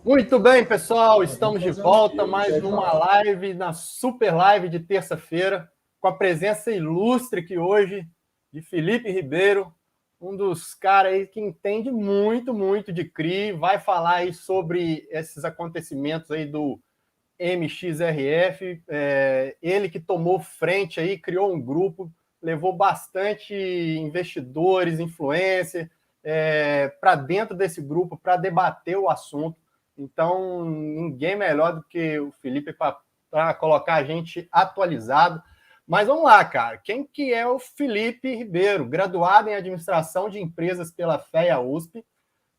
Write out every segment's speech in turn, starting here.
Muito bem, pessoal, estamos de volta mais numa live, na super live de terça-feira, com a presença ilustre aqui hoje de Felipe Ribeiro, um dos caras aí que entende muito de CRI, vai falar aí sobre esses acontecimentos aí do MXRF, ele que tomou frente aí, criou um grupo, levou bastante investidores, influencers, para dentro desse grupo para debater o assunto. Então, ninguém melhor do que o Felipe para colocar a gente atualizado. Mas vamos lá, cara. Quem que é o Felipe Ribeiro? Graduado em Administração de Empresas pela FEA USP.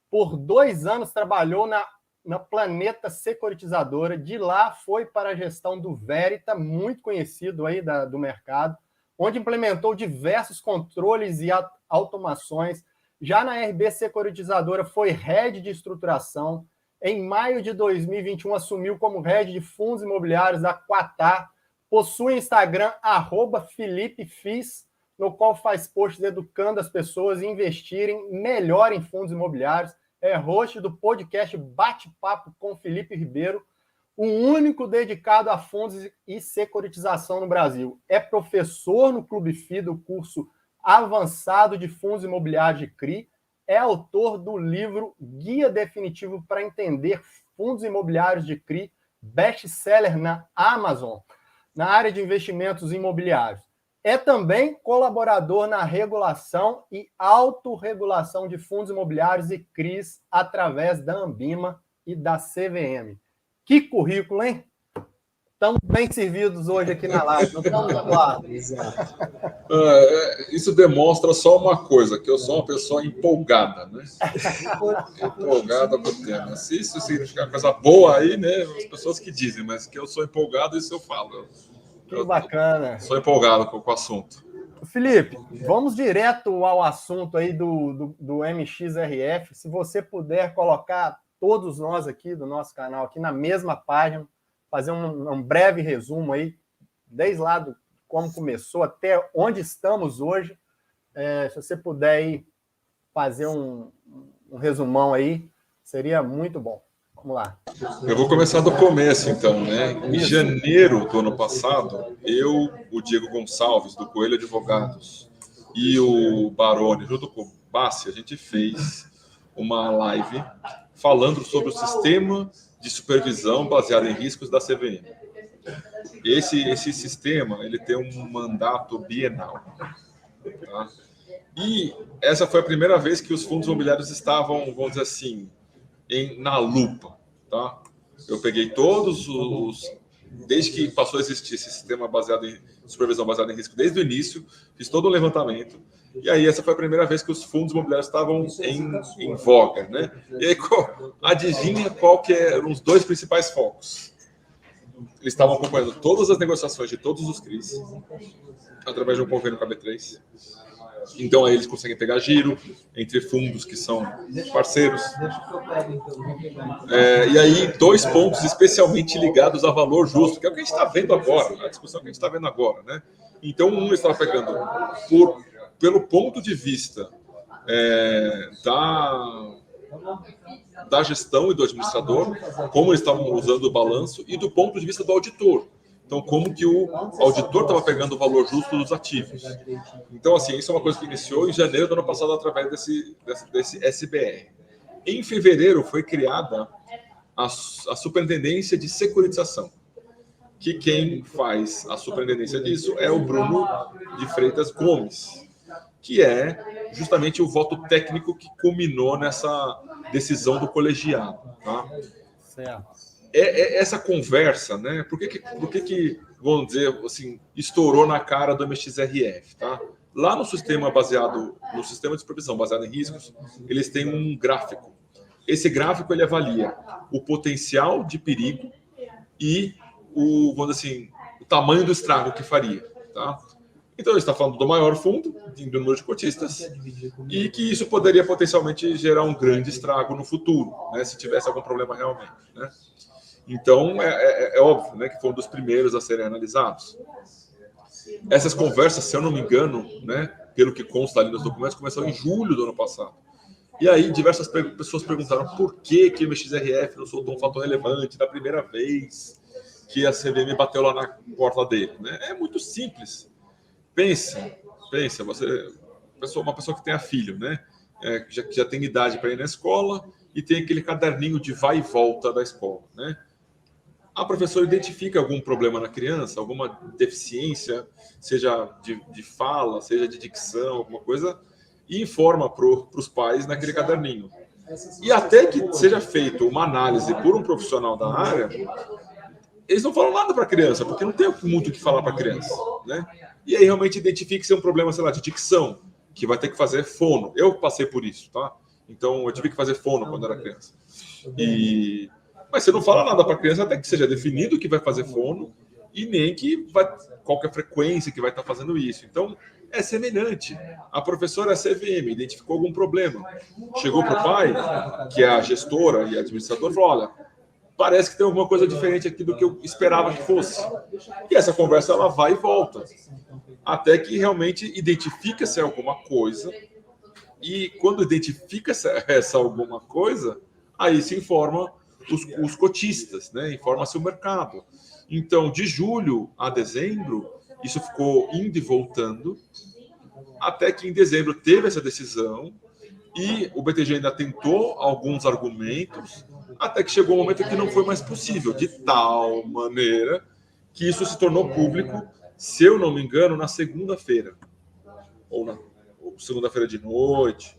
Por 2 anos trabalhou na Planeta Securitizadora. De lá foi para a gestão do Verita, muito conhecido aí do mercado, onde implementou diversos controles e automações. Já na RB Securitizadora foi head de estruturação. Em maio de 2021, assumiu como head de fundos imobiliários da Quatar. Possui Instagram, @FelipeFis, no qual faz posts educando as pessoas a investirem melhor em fundos imobiliários. É host do podcast Bate-Papo com Felipe Ribeiro, o único dedicado a fundos e securitização no Brasil. É professor no Clube FI do curso avançado de fundos imobiliários de CRI. É autor do livro Guia Definitivo para Entender Fundos Imobiliários de CRI, best-seller na Amazon, na área de investimentos imobiliários. É também colaborador na regulação e autorregulação de fundos imobiliários e CRIs através da Ambima e da CVM. Que currículo, hein? Estamos bem servidos hoje aqui na live, não estamos, Eduardo? Isso demonstra só uma coisa, que eu sou uma pessoa empolgada, né? Empolgada com o tema. Se isso significa coisa boa aí, né? As pessoas que dizem, mas que eu sou empolgado, isso eu falo. Que bacana. Sou empolgado com o assunto. Felipe, vamos direto ao assunto aí do MXRF. Se você puder colocar todos nós aqui do nosso canal aqui na mesma página, fazer um breve resumo aí, desde lá do como começou até onde estamos hoje. Se você puder aí fazer um resumão aí, seria muito bom. Vamos lá. Eu vou começar do começo, então, né? Em janeiro do ano passado, eu, o Diego Gonçalves, do Coelho Advogados, e o Baroni, junto com o Bassi, a gente fez uma live falando sobre o sistema de supervisão baseado em riscos da CVM. Esse sistema, ele tem um mandato bienal. Tá? E essa foi a primeira vez que os fundos imobiliários estavam, vamos dizer assim, na lupa, tá? Eu peguei todos desde que passou a existir esse sistema baseado em supervisão baseado em risco, desde o início, fiz todo o levantamento, e aí essa foi a primeira vez que os fundos imobiliários estavam em voga, né? E aí, adivinha qual que eram os dois principais focos? Eles estavam acompanhando todas as negociações de todos os CRIs, através de um convênio com a B3. Então, aí eles conseguem pegar giro entre fundos que são parceiros. E aí, 2 pontos especialmente ligados a valor justo, que é o que a gente está vendo agora, a discussão que a gente está vendo agora, né? Então, um estava pegando pelo ponto de vista da gestão e do administrador, como eles estavam usando o balanço, e do ponto de vista do auditor. Então, como que o auditor estava pegando o valor justo dos ativos. Então, assim, isso é uma coisa que iniciou em janeiro do ano passado através desse SBR. Em fevereiro foi criada a Superintendência de Securitização, que quem faz a superintendência disso é o Bruno de Freitas Gomes, que é justamente o voto técnico que culminou nessa decisão do colegiado. Tá? Certo. Essa conversa, né? Por que, vamos dizer assim, estourou na cara do MXRF, tá? Lá no sistema de supervisão baseado em riscos, eles têm um gráfico. Esse gráfico ele avalia o potencial de perigo e vamos dizer assim, o tamanho do estrago que faria, tá? Então, ele está falando do maior fundo, do número de cotistas, e que isso poderia potencialmente gerar um grande estrago no futuro, né, se tivesse algum problema realmente, né? Então, é óbvio, né, que foi um dos primeiros a serem analisados. Essas conversas, se eu não me engano, né, pelo que consta ali nos documentos, começaram em julho do ano passado. E aí diversas pessoas perguntaram por que o MXRF não soltou um fator relevante da primeira vez que a CVM bateu lá na porta dele, né? É muito simples. Pensa, uma pessoa que tenha filho, né? Que já tem idade para ir na escola e tem aquele caderninho de vai e volta da escola, né? A professora identifica algum problema na criança, alguma deficiência, seja de fala, seja de dicção, alguma coisa, e informa para os pais naquele caderninho. E até que seja feita uma análise por um profissional da área, eles não falam nada para a criança, porque não tem muito o que falar para a criança, né? E aí realmente identifica se é um problema, sei lá, de dicção, que vai ter que fazer fono. Eu passei por isso, tá? Então eu tive que fazer fono quando era criança. Mas você não fala nada para a criança até que seja definido que vai fazer fono e nem qual que é a frequência que vai estar fazendo isso. Então, é semelhante. A professora CVM identificou algum problema. Chegou para o pai, que é a gestora e a administradora, e falou, olha, parece que tem alguma coisa diferente aqui do que eu esperava que fosse. E essa conversa ela vai e volta. Até que realmente identifica-se alguma coisa. E quando identifica essa alguma coisa, aí se informa os cotistas, né? Informa-se o mercado. Então, de julho a dezembro, isso ficou indo e voltando, até que em dezembro teve essa decisão e o BTG ainda tentou alguns argumentos, até que chegou um momento que não foi mais possível, de tal maneira que isso se tornou público, se eu não me engano, na segunda-feira, ou na segunda-feira de noite.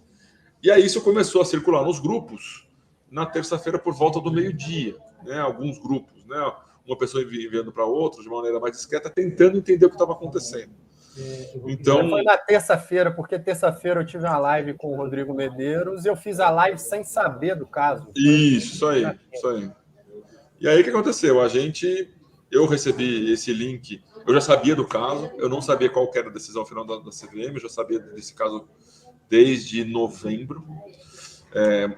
E aí isso começou a circular nos grupos, na terça-feira por volta do meio-dia, né? Alguns grupos, né? Uma pessoa enviando para outra de maneira mais discreta, tentando entender o que estava acontecendo. Então foi na terça-feira, porque terça-feira eu tive uma live com o Rodrigo Medeiros e eu fiz a live sem saber do caso. Isso aí. E aí o que aconteceu? Eu recebi esse link, eu já sabia do caso, eu não sabia qual era a decisão final da CVM, eu já sabia desse caso desde novembro.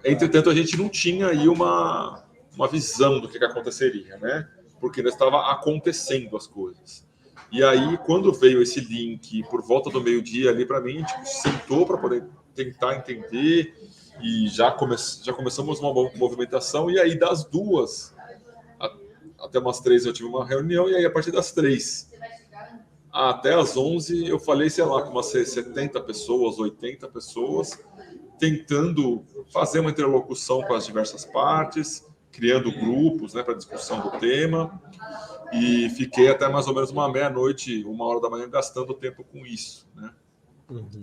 Entretanto, a gente não tinha aí uma visão do que aconteceria, né? Porque ainda estava acontecendo as coisas. E aí, quando veio esse link por volta do meio-dia ali para mim, a gente sentou para poder tentar entender e já começamos uma movimentação. E aí, das 2 até umas 3 eu tive uma reunião, e aí a partir das 3 até as 11 eu falei, sei lá, com umas 70 pessoas, 80 pessoas, tentando fazer uma interlocução com as diversas partes, criando grupos, né, para discussão do tema, e fiquei até mais ou menos uma meia-noite, 1h da manhã, gastando tempo com isso, né?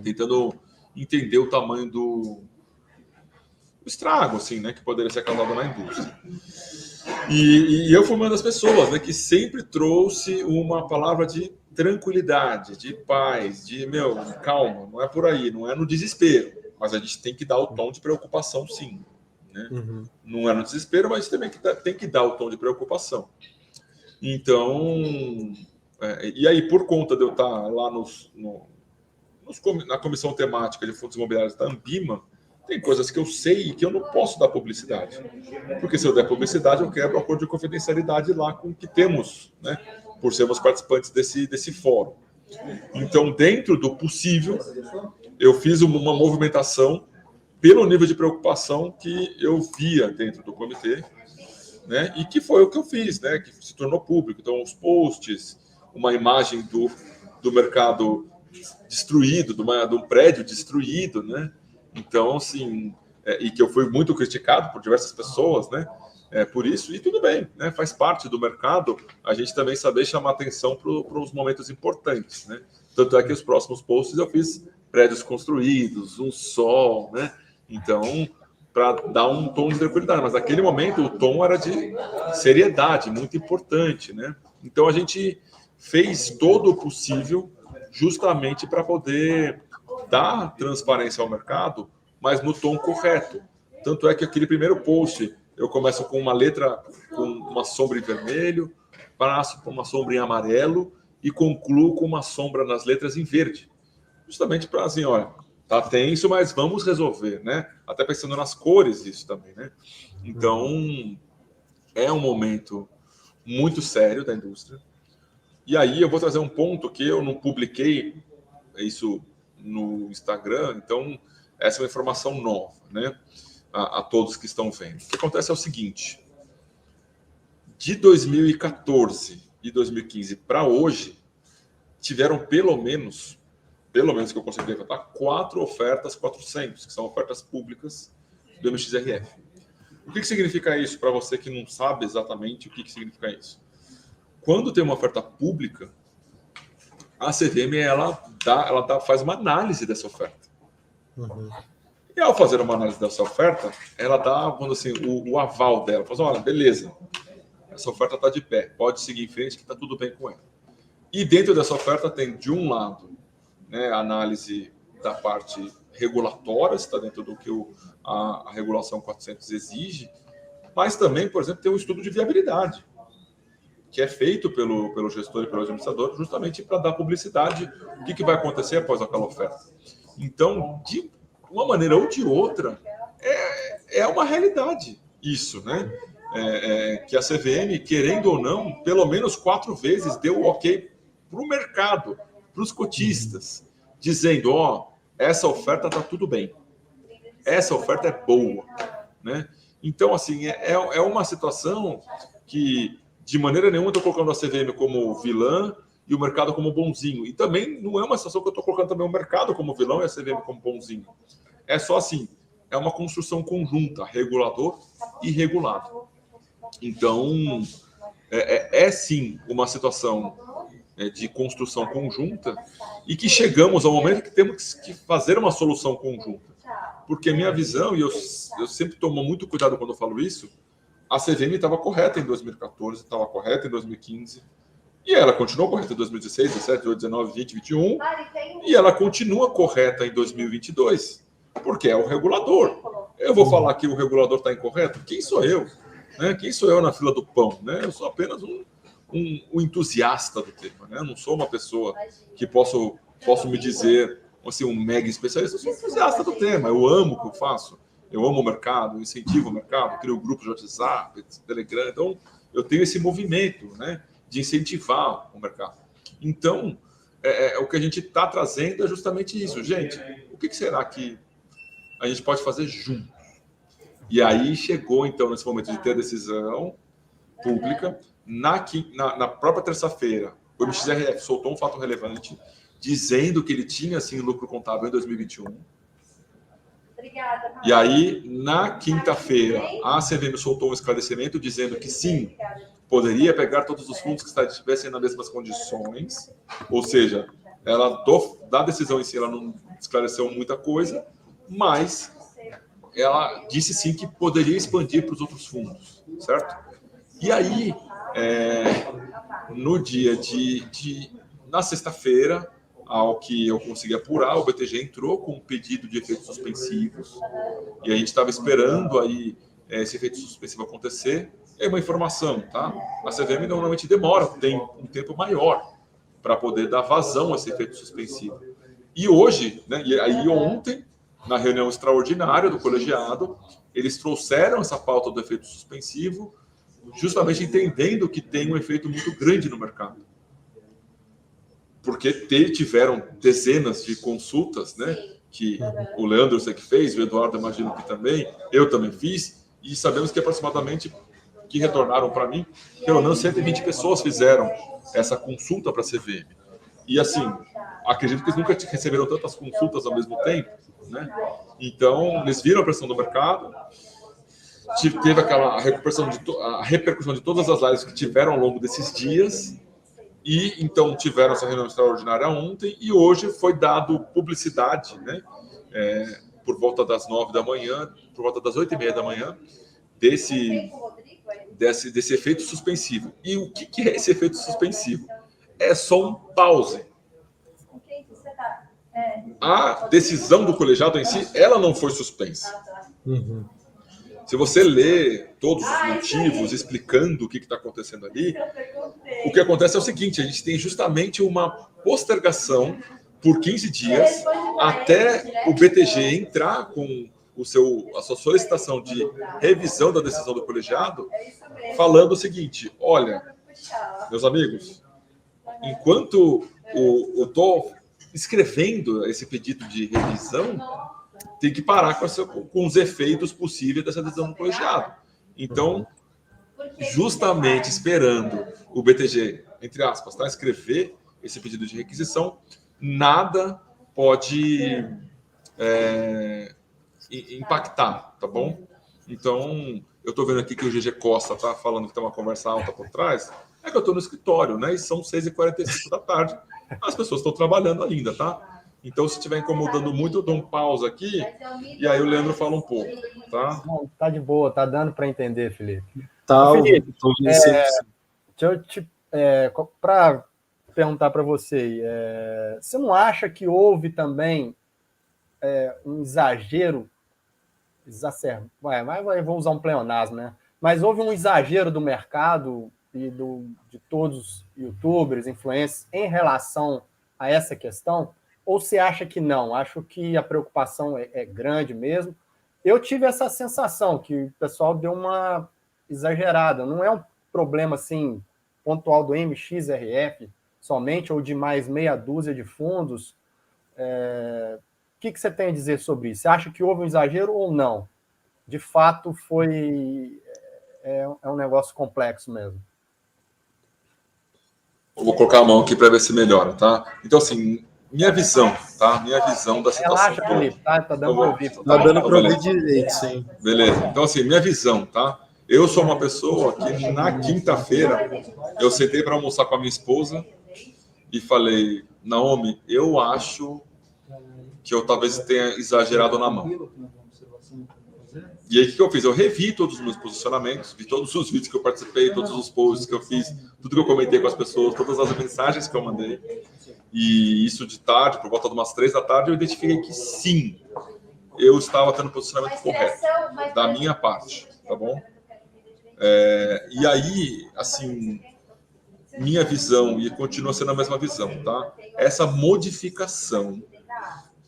Tentando entender o tamanho do estrago, assim, né, que poderia ser causado na indústria. E eu fui uma das pessoas, né, que sempre trouxe uma palavra de tranquilidade, de paz, de, calma, não é por aí, não é no desespero, mas a gente tem que dar o tom de preocupação, sim, né? Não é no desespero, mas também tem que dar o tom de preocupação. Então, e aí, por conta de eu estar lá na comissão temática de fundos imobiliários da Ambima, tem coisas que eu sei e que eu não posso dar publicidade. Porque se eu der publicidade, eu quebro o acordo de confidencialidade lá com o que temos, né? Por sermos participantes desse fórum. Então, dentro do possível, eu fiz uma movimentação pelo nível de preocupação que eu via dentro do comitê, né? E que foi o que eu fiz, né? Que se tornou público. Então, os posts, uma imagem do mercado destruído, de um prédio destruído, né? Então, assim, e que eu fui muito criticado por diversas pessoas, né? Por isso, e tudo bem, né? Faz parte do mercado a gente também saber chamar atenção para os momentos importantes, né? Tanto é que os próximos posts eu fiz prédios construídos, um sol, né? Então, para dar um tom de tranquilidade, mas naquele momento o tom era de seriedade, muito importante, né? Então a gente fez todo o possível justamente para poder dar transparência ao mercado, mas no tom correto. Tanto é que aquele primeiro post eu começo com uma letra com uma sombra em vermelho, passo por uma sombra em amarelo e concluo com uma sombra nas letras em verde, justamente para assim, olha, tá tenso, mas vamos resolver, né? Até pensando nas cores isso também, né? Então, é um momento muito sério da indústria. E aí eu vou trazer um ponto que eu não publiquei isso no Instagram, então Essa é uma informação nova, né? A todos que estão vendo. O que acontece é o seguinte: de 2014 e 2015 para hoje, tiveram pelo menos que eu consigo levantar, 4 ofertas 400, que são ofertas públicas do MXRF. O que significa isso para você que não sabe exatamente o que significa isso? Quando tem uma oferta pública, a CVM faz uma análise dessa oferta. Uhum. E ao fazer uma análise dessa oferta, ela dá, vamos assim, o aval dela. Fala assim, olha, beleza, essa oferta está de pé, pode seguir em frente que está tudo bem com ela. E dentro dessa oferta tem, de um lado, né, a análise da parte regulatória, se está dentro do que a regulação 400 exige, mas também, por exemplo, tem um estudo de viabilidade, que é feito pelo gestor e pelo administrador, justamente para dar publicidade o que vai acontecer após aquela oferta. Então, de uma maneira ou de outra, é uma realidade isso, né? Que a CVM, querendo ou não, pelo menos 4 vezes deu o ok para o mercado, para os cotistas, dizendo, essa oferta está tudo bem, essa oferta é boa, né? Então, assim, é uma situação que, de maneira nenhuma, eu estou colocando a CVM como vilã e o mercado como bonzinho. E também não é uma situação que eu estou colocando também o mercado como vilão e a CVM como bonzinho. É só assim, é uma construção conjunta, regulador e regulado. Então, sim uma situação de construção conjunta e que chegamos ao momento que temos que fazer uma solução conjunta. Porque a minha visão, e eu sempre tomo muito cuidado quando eu falo isso, a CVM estava correta em 2014, estava correta em 2015, e ela continuou correta em 2016, 17, 18, 19, 20, 21, e ela continua correta em 2022, porque é o regulador. Eu vou falar que o regulador está incorreto? Quem sou eu? Né? Quem sou eu na fila do pão? Né? Eu sou apenas um entusiasta do tema. Né? Eu não sou uma pessoa que posso me dizer assim, um mega especialista. Eu sou um entusiasta do tema. Eu amo o que eu faço. Eu amo o mercado, eu incentivo o mercado, crio grupos de WhatsApp, Telegram. Então, eu tenho esse movimento, né, de incentivar o mercado. Então, o que a gente está trazendo é justamente isso. Gente, o que será que a gente pode fazer juntos? E aí chegou, então, nesse momento de ter a decisão pública. Na própria terça-feira, o MXRF soltou um fato relevante, dizendo que ele tinha, sim, lucro contábil em 2021. E aí, na quinta-feira, a CVM soltou um esclarecimento dizendo que, sim, poderia pegar todos os fundos que estivessem nas mesmas condições, ou seja, ela da decisão em si, ela não esclareceu muita coisa, mas ela disse, sim, que poderia expandir para os outros fundos, certo? E aí, no dia na sexta-feira, ao que eu consegui apurar, o BTG entrou com um pedido de efeitos suspensivos e a gente estava esperando aí esse efeito suspensivo acontecer. É uma informação, tá? A CVM normalmente demora, tem um tempo maior para poder dar vazão a esse efeito suspensivo. E hoje, né, e aí ontem, na reunião extraordinária do colegiado, eles trouxeram essa pauta do efeito suspensivo, justamente entendendo que tem um efeito muito grande no mercado. Porque tiveram dezenas de consultas, né? Que o Leandro sei que fez, o Eduardo imagino que também, eu também fiz, e sabemos que aproximadamente, que retornaram para mim, pelo menos 120 pessoas fizeram essa consulta para a CVM. E assim, acredito que eles nunca receberam tantas consultas ao mesmo tempo, né? Então, eles viram a pressão do mercado, teve aquela repercussão de todas as lives que tiveram ao longo desses dias. E então tiveram essa reunião extraordinária ontem e hoje foi dado publicidade, né, por volta das 9 da manhã, por volta das 8h30 da manhã, desse efeito suspensivo. E o que é esse efeito suspensivo? É só um pause. A decisão do colegiado em si, ela não foi suspensa. Uhum. Se você lê todos os motivos explicando o que está acontecendo ali, o que acontece é o seguinte, a gente tem justamente uma postergação por 15 dias até o BTG entrar com a sua solicitação de revisão da decisão do colegiado, falando o seguinte, olha, meus amigos, enquanto eu estou escrevendo esse pedido de revisão, tem que parar com os efeitos possíveis dessa decisão do colegiado. Então, justamente esperando o BTG, entre aspas, tá, escrever esse pedido de requisição, nada pode impactar, tá bom? Então, eu estou vendo aqui que o GG Costa tá falando que tem uma conversa alta por trás. É que eu estou no escritório, né? E são 6h45 da tarde. As pessoas estão trabalhando ainda, tá? Então, se estiver incomodando muito, eu dou um pausa aqui e aí o Leandro fala um pouco, tá? Não, tá de boa, tá dando para entender, Felipe. Tá, Felipe, para perguntar para você, você não acha que houve também um exagero, vou usar um pleonasmo, né? Mas houve um exagero do mercado e de todos os youtubers, influencers, em relação a essa questão? Ou você acha que não? Acho que a preocupação é grande mesmo. Eu tive essa sensação que o pessoal deu uma exagerada. Não é um problema assim pontual do MXRF somente, ou de mais meia dúzia de fundos. O que você tem a dizer sobre isso? Você acha que houve um exagero ou não? De fato, é um negócio complexo mesmo. Eu vou colocar a mão aqui para ver se melhora, tá? Então, assim, minha visão, tá? Minha visão da situação. Relaxa, Felipe, tá dando para ouvir. Tá dando para ouvir direito, sim. Beleza. Então, assim, minha visão, tá? Eu sou uma pessoa que na quinta-feira eu sentei para almoçar com a minha esposa e falei, Naomi, eu acho que eu talvez tenha exagerado na mão. E aí, o que eu fiz? Eu revi todos os meus posicionamentos, vi todos os vídeos que eu participei, todos os posts que eu fiz, tudo que eu comentei com as pessoas, todas as mensagens que eu mandei. E isso de tarde, por volta de umas 3 da tarde, eu identifiquei que sim, eu estava tendo o posicionamento correto, da minha parte, tá bom? E aí, assim, minha visão, e continua sendo a mesma visão, tá? Essa modificação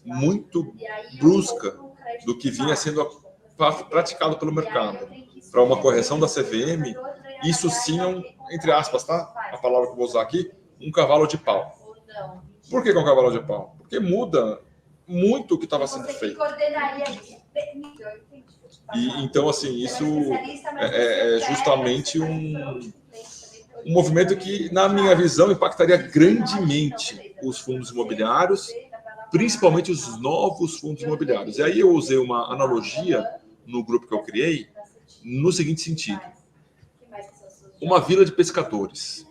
muito brusca do que vinha sendo praticado pelo mercado para uma correção da CVM, isso sim é entre aspas, tá? A palavra que eu vou usar aqui, um cavalo de pau. Por que é um cavalo de pau? Porque muda muito o que estava sendo feito. E então, assim, isso é justamente um movimento que, na minha visão, impactaria grandemente os fundos imobiliários, principalmente os novos fundos imobiliários. E aí eu usei uma analogia no grupo que eu criei, no seguinte sentido. Uma vila de pescadores.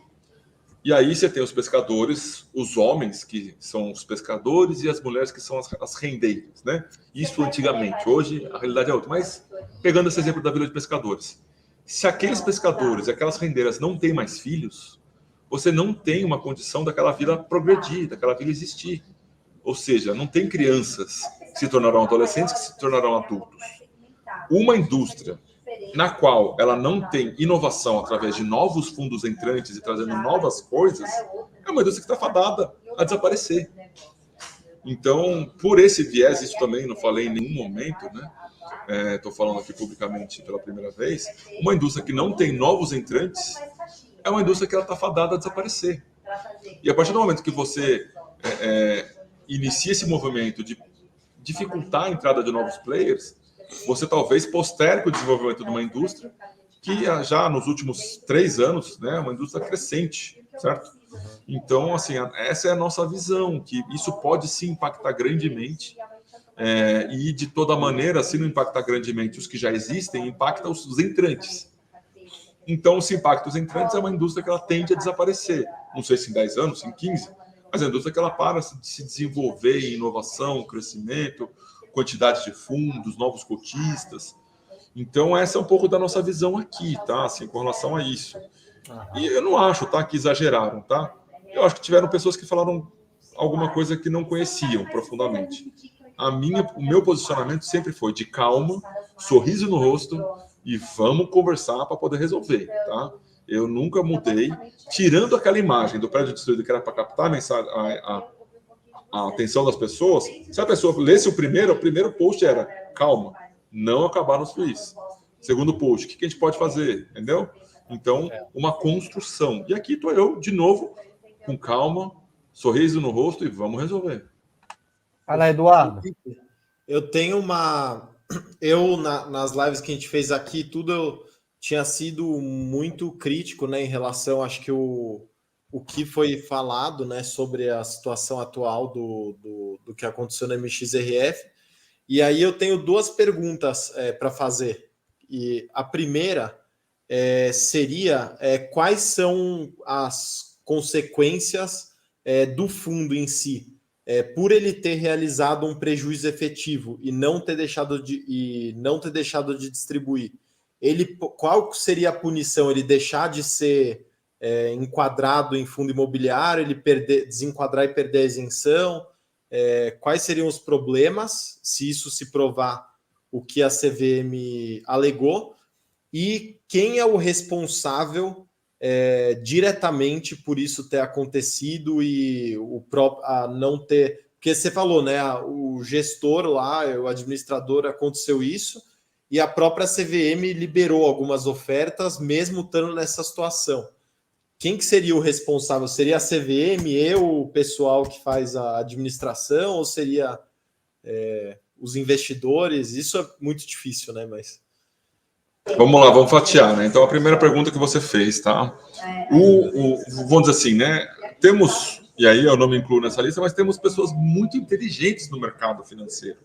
E aí você tem os pescadores, os homens, que são os pescadores, e as mulheres, que são as rendeiras, né? Isso antigamente. Hoje, a realidade é outra. Mas, pegando esse exemplo da vila de pescadores, se aqueles pescadores e aquelas rendeiras não têm mais filhos, você não tem uma condição daquela vila progredir, daquela vila existir. Ou seja, não tem crianças que se tornarão adolescentes, que se tornarão adultos. Uma indústria na qual ela não tem inovação através de novos fundos entrantes e trazendo novas coisas, é uma indústria que está fadada a desaparecer. Então, por esse viés, isso também não falei em nenhum momento, né? Estou falando aqui publicamente pela primeira vez, uma indústria que não tem novos entrantes é uma indústria que ela está fadada a desaparecer. E a partir do momento que você inicia esse movimento de dificultar a entrada de novos players, você talvez postergue o desenvolvimento de uma indústria que já nos últimos 3 anos, né, é uma indústria crescente, certo? Então, assim, essa é a nossa visão, que isso pode sim impactar grandemente, e de toda maneira, se não impactar grandemente os que já existem, impacta os entrantes. Então, se impacta os entrantes, é uma indústria que ela tende a desaparecer. Não sei se em 10 anos, em 15, mas é uma indústria que ela para de se desenvolver em inovação, crescimento, quantidade de fundos, novos cotistas. Então, essa é um pouco da nossa visão aqui, tá? Assim, com relação a isso. E eu não acho, tá, que exageraram, tá? Eu acho que tiveram pessoas que falaram alguma coisa que não conheciam profundamente. O meu posicionamento sempre foi de calma, sorriso no rosto e vamos conversar para poder resolver, tá? Eu nunca mudei, tirando aquela imagem do prédio destruído que era para captar a atenção das pessoas. Se a pessoa lesse o primeiro post era calma, não acabar no Suíço. Segundo post, o que a gente pode fazer? Entendeu? Então, uma construção. E aqui estou eu, de novo, com calma, sorriso no rosto e vamos resolver. Fala, Eduardo. Eu tenho nas lives que a gente fez aqui, eu tinha sido muito crítico, né, em relação, acho que o que foi falado, né, sobre a situação atual do que aconteceu na MXRF. E aí eu tenho duas perguntas para fazer. E a primeira seria quais são as consequências do fundo em si, por ele ter realizado um prejuízo efetivo e não ter deixado de distribuir. Qual seria a punição? Ele deixar de ser enquadrado em fundo imobiliário, ele desenquadrar e perder a isenção? Quais seriam os problemas, se isso se provar o que a CVM alegou, e quem é o responsável diretamente por isso ter acontecido e a não ter... Porque você falou, né? O gestor lá, o administrador, aconteceu isso, e a própria CVM liberou algumas ofertas, mesmo estando nessa situação. Quem que seria o responsável? Seria a CVM e o pessoal que faz a administração, ou seria os investidores? Isso é muito difícil, né? Mas... Vamos lá, vamos fatiar, né? Então, a primeira pergunta que você fez, tá? Vamos dizer assim, né? Temos, e aí eu não me incluo nessa lista, mas temos pessoas muito inteligentes no mercado financeiro,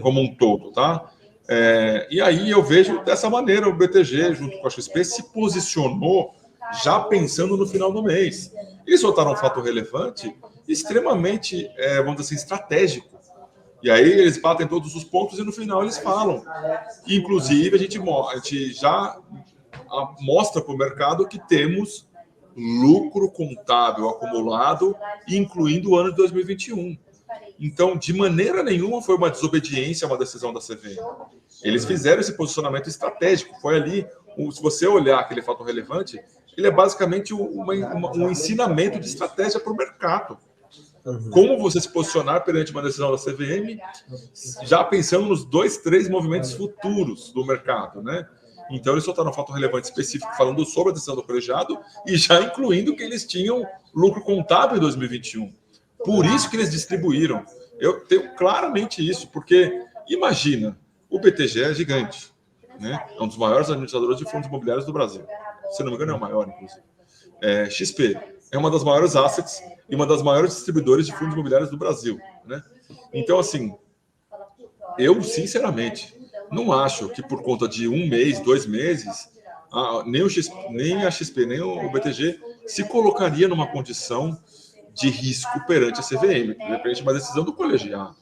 como um todo, tá? E aí eu vejo dessa maneira o BTG, junto com a XP, se posicionou já pensando no final do mês. Eles soltaram um fato relevante, extremamente, vamos dizer assim, estratégico. E aí eles batem todos os pontos e no final eles falam. Inclusive, a gente já mostra para o mercado que temos lucro contábil acumulado, incluindo o ano de 2021. Então, de maneira nenhuma foi uma desobediência a uma decisão da CVM. Eles fizeram esse posicionamento estratégico. Foi ali, se você olhar aquele fato relevante, ele é basicamente um ensinamento de estratégia para o mercado. Como você se posicionar perante uma decisão da CVM, já pensando nos 2, 3 movimentos futuros do mercado, né? Então, eles soltaram um fato relevante específico falando sobre a decisão do colegiado e já incluindo que eles tinham lucro contábil em 2021. Por isso que eles distribuíram. Eu tenho claramente isso, porque imagina, o BTG é gigante, né? É um dos maiores administradores de fundos imobiliários do Brasil. Se não me engano, é o maior, inclusive. XP é uma das maiores assets e uma das maiores distribuidoras de fundos imobiliários do Brasil, né? Então, assim, eu, sinceramente, não acho que por conta de 1 mês, 2 meses, nem a XP, nem o BTG se colocaria numa condição de risco perante a CVM, perante uma decisão do colegiado.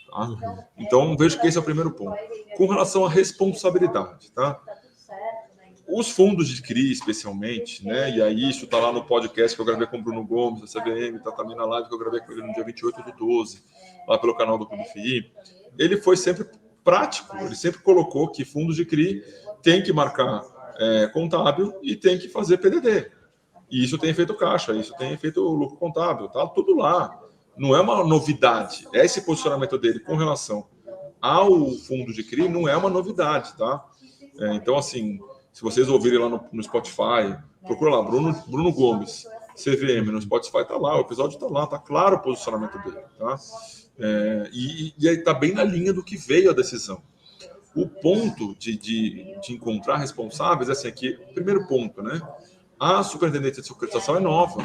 Tá? Então, vejo que esse é o primeiro ponto. Com relação à responsabilidade, tá? Os fundos de CRI, especialmente, né? E aí isso está lá no podcast que eu gravei com o Bruno Gomes, da CVM, está também na live que eu gravei com ele no dia 28/12, lá pelo canal do Clube FI. Ele foi sempre prático, ele sempre colocou que fundos de CRI tem que marcar contábil e tem que fazer PDD. E isso tem feito caixa, isso tem feito lucro contábil, tá tudo lá. Não é uma novidade. Esse posicionamento dele com relação ao fundo de CRI não é uma novidade, tá? Então, assim, se vocês ouvirem lá no Spotify, procura lá, Bruno Gomes, CVM, no Spotify tá lá, o episódio tá lá, tá claro o posicionamento dele, tá? E aí tá bem na linha do que veio a decisão. O ponto de encontrar responsáveis, assim, aqui, primeiro ponto, né? A superintendente de securitização é nova,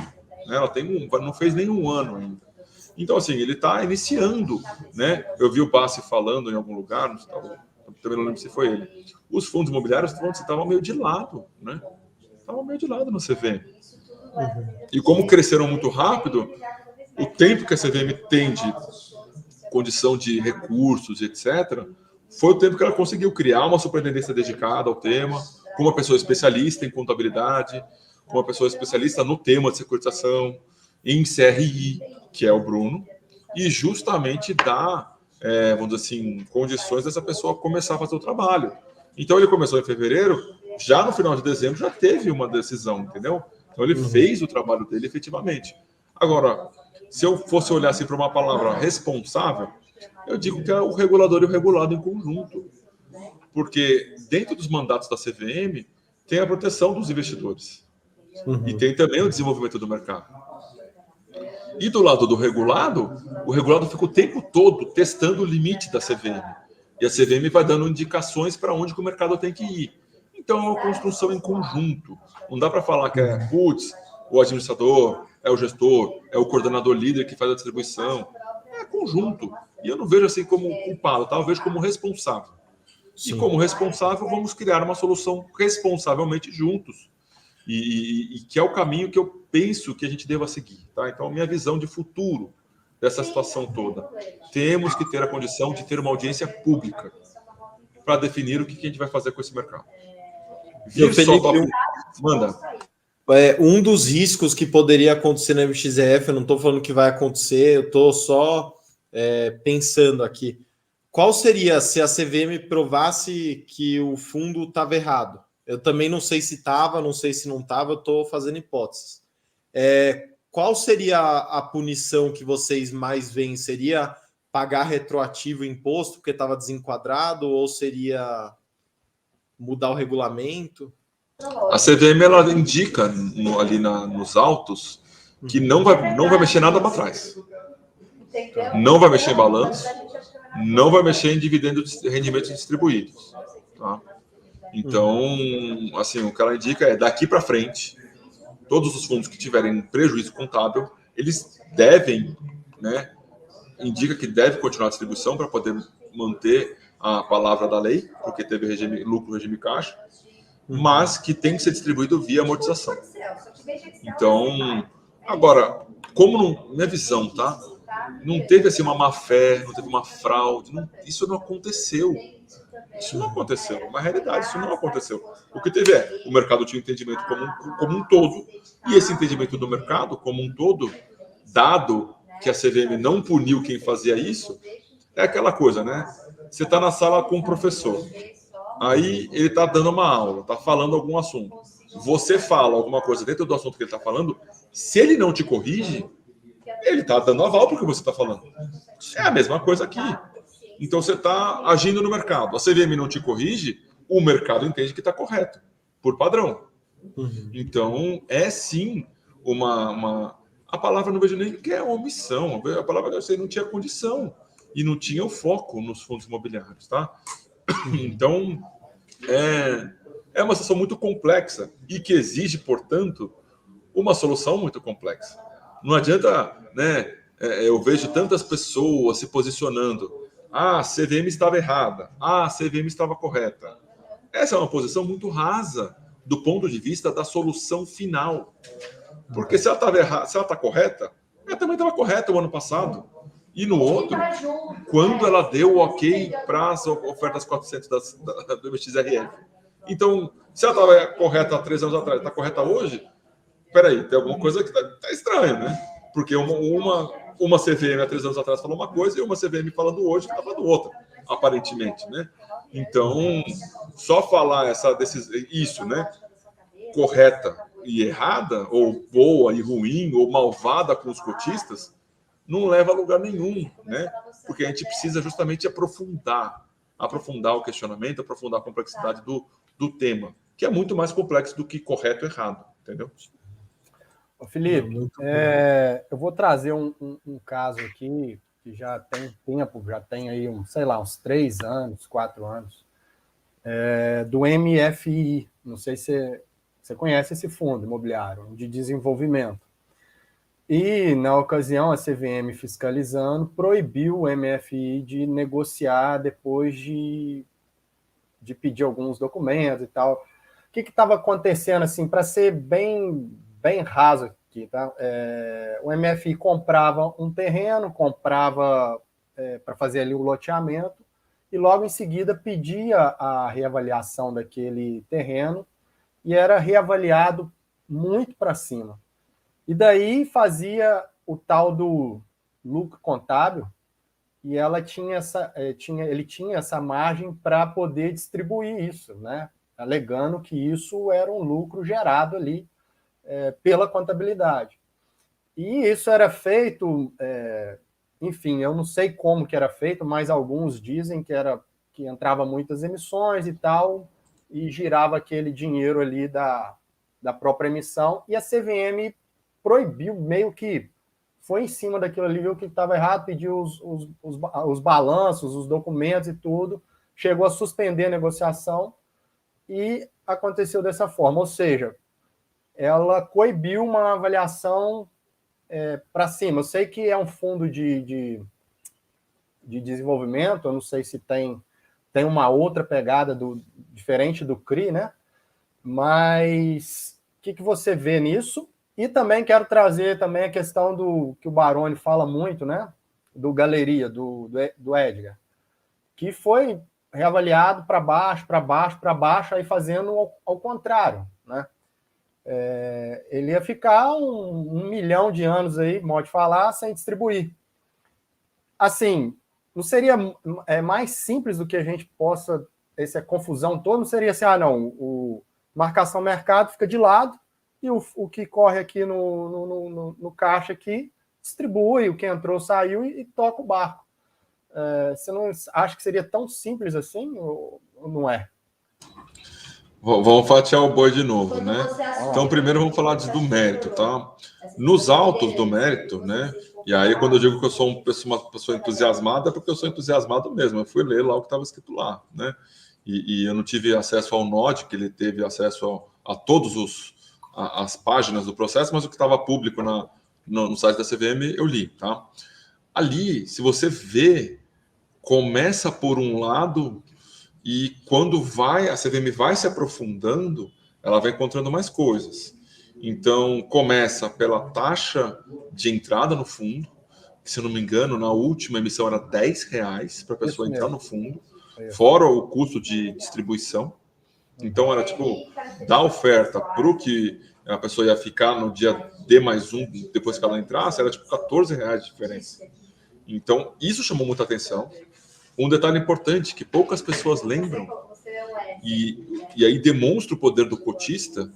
né? Ela não fez nem 1 ano ainda. Então, assim, ele está iniciando, né? Eu vi o Bassi falando em algum lugar, também não lembro se foi ele. Os fundos imobiliários estavam meio de lado, né? Estavam meio de lado no CVM. E como cresceram muito rápido, o tempo que a CVM tem de condição de recursos, etc., foi o tempo que ela conseguiu criar uma superintendência dedicada ao tema, com uma pessoa especialista em contabilidade, com uma pessoa especialista no tema de securitização, em CRI, que é o Bruno, e justamente dar, vamos dizer assim, condições dessa pessoa começar a fazer o trabalho. Então, ele começou em fevereiro, já no final de dezembro já teve uma decisão, entendeu? Então, ele fez o trabalho dele efetivamente. Agora, se eu fosse olhar assim para uma palavra responsável, eu digo que é o regulador e o regulado em conjunto. Porque dentro dos mandatos da CVM tem a proteção dos investidores. E tem também o desenvolvimento do mercado. E do lado do regulado, o regulado fica o tempo todo testando o limite da CVM. E a CVM vai dando indicações para onde que o mercado tem que ir. Então, é uma construção em conjunto. Não dá para falar que é, putz, o administrador, é o gestor, é o coordenador líder que faz a distribuição. É conjunto. E eu não vejo assim como culpado, tá? Eu vejo como responsável. Sim. E como responsável, vamos criar uma solução responsavelmente juntos. E que é o caminho que eu penso que a gente deva seguir. Tá? Então, a minha visão de futuro dessa situação toda. Temos que ter a condição de ter uma audiência pública para definir o que a gente vai fazer com esse mercado. Manda. Um dos riscos que poderia acontecer na MXRF, eu não estou falando que vai acontecer, eu estou só pensando aqui. Qual seria se a CVM provasse que o fundo estava errado? Eu também não sei se estava, não sei se não estava, eu estou fazendo hipóteses. Qual seria a punição que vocês mais veem? Seria pagar retroativo o imposto porque estava desenquadrado ou seria mudar o regulamento? A CVM ela indica ali nos autos que não vai mexer nada para trás. Não vai mexer em balanço, não vai mexer em dividendos de rendimentos distribuídos. Tá? Então, assim, o que ela indica é daqui para frente, todos os fundos que tiverem prejuízo contábil, eles devem, né, indica que deve continuar a distribuição para poder manter a palavra da lei, porque teve lucro regime caixa, mas que tem que ser distribuído via amortização. Então, agora, como minha visão, tá? Não teve assim uma má fé, não teve uma fraude, isso não aconteceu. Isso não aconteceu, uma realidade, isso não aconteceu. O que teve o mercado tinha um entendimento como um todo, e esse entendimento do mercado como um todo, dado que a CVM não puniu quem fazia isso, é aquela coisa, né? Você está na sala com o professor, aí ele está dando uma aula, está falando algum assunto. Você fala alguma coisa dentro do assunto que ele está falando, se ele não te corrige, ele está dando aval porque você está falando. É a mesma coisa aqui. Então você está agindo no mercado. A CVM não te corrige, o mercado entende que está correto, por padrão. Então, é sim a palavra não vejo nem que é omissão. A palavra eu sei, não tinha condição e não tinha o foco nos fundos imobiliários, tá? Então, é uma situação muito complexa e que exige, portanto, uma solução muito complexa. Não adianta, né? Eu vejo tantas pessoas se posicionando. A CVM estava errada. A CVM estava correta. Essa é uma posição muito rasa do ponto de vista da solução final. Porque se ela estava errada, se ela está correta, ela também estava correta o ano passado. E no outro, quando ela deu o ok para as ofertas 400 do MXRF. Então, se ela estava correta há 3 anos atrás, está correta hoje? Peraí, tem alguma coisa que está estranho, né? Porque uma CVM há 3 anos atrás falou uma coisa e uma CVM falando hoje que está falando outra, aparentemente, né? Então, só falar isso, né? Correta e errada, ou boa e ruim, ou malvada com os cotistas, não leva a lugar nenhum, né? Porque a gente precisa justamente aprofundar o questionamento, aprofundar a complexidade do tema, que é muito mais complexo do que correto e errado, entendeu? Ô, Felipe, eu vou trazer um caso aqui que já tem tempo, já tem aí uns 3 anos, 4 anos, do MFI. Não sei se você conhece esse fundo imobiliário de desenvolvimento. E, na ocasião, a CVM fiscalizando proibiu o MFI de negociar depois de pedir alguns documentos e tal. O que estava acontecendo, assim, para ser bem raso aqui, tá? O MFI comprava um terreno, para fazer ali o loteamento, e logo em seguida pedia a reavaliação daquele terreno, e era reavaliado muito para cima. E daí fazia o tal do lucro contábil, e ele tinha essa margem para poder distribuir isso, né? Alegando que isso era um lucro gerado ali pela contabilidade. E isso era feito, enfim, eu não sei como que era feito, mas alguns dizem que entrava muitas emissões e tal, e girava aquele dinheiro ali da própria emissão, e a CVM proibiu, meio que foi em cima daquilo ali, viu que estava errado, pediu os balanços, os documentos e tudo, chegou a suspender a negociação e aconteceu dessa forma. Ou seja, ela coibiu uma avaliação para cima. Eu sei que é um fundo de desenvolvimento, eu não sei se tem uma outra pegada diferente do CRI, né? Mas o que você vê nisso? E também quero trazer também a questão do que o Baroni fala muito, né? Do Galeria, do Edgar, que foi reavaliado para baixo, aí fazendo ao contrário, né? Ele ia ficar 1 milhão de anos aí, modo de falar, sem distribuir. Assim, não seria mais simples do que a gente possa, essa confusão toda, não seria assim, não, marcação mercado fica de lado e o que corre aqui no caixa aqui distribui, o que entrou saiu e toca o barco. Você não acha que seria tão simples assim ou não é? Vamos fatiar o boi de novo, né? Então, primeiro vamos falar do mérito, tá? Nos autos do mérito, né? E aí, quando eu digo que eu sou uma pessoa entusiasmada, é porque eu sou entusiasmado mesmo. Eu fui ler lá o que estava escrito lá, né? E eu não tive acesso ao NOD, que ele teve acesso a todas as páginas do processo, mas o que estava público no site da CVM, eu li, tá? Ali, se você vê, começa por um lado e quando a CVM vai se aprofundando, ela vai encontrando mais coisas. Então, começa pela taxa de entrada no fundo, que, se eu não me engano, na última emissão era R$10 para a pessoa entrar no fundo, fora o custo de distribuição. Então, era tipo, da oferta para o que a pessoa ia ficar no dia D+1, depois que ela entrasse, era tipo R$14 de diferença. Então, isso chamou muita atenção. Um detalhe importante que poucas pessoas lembram, e aí demonstra o poder do cotista,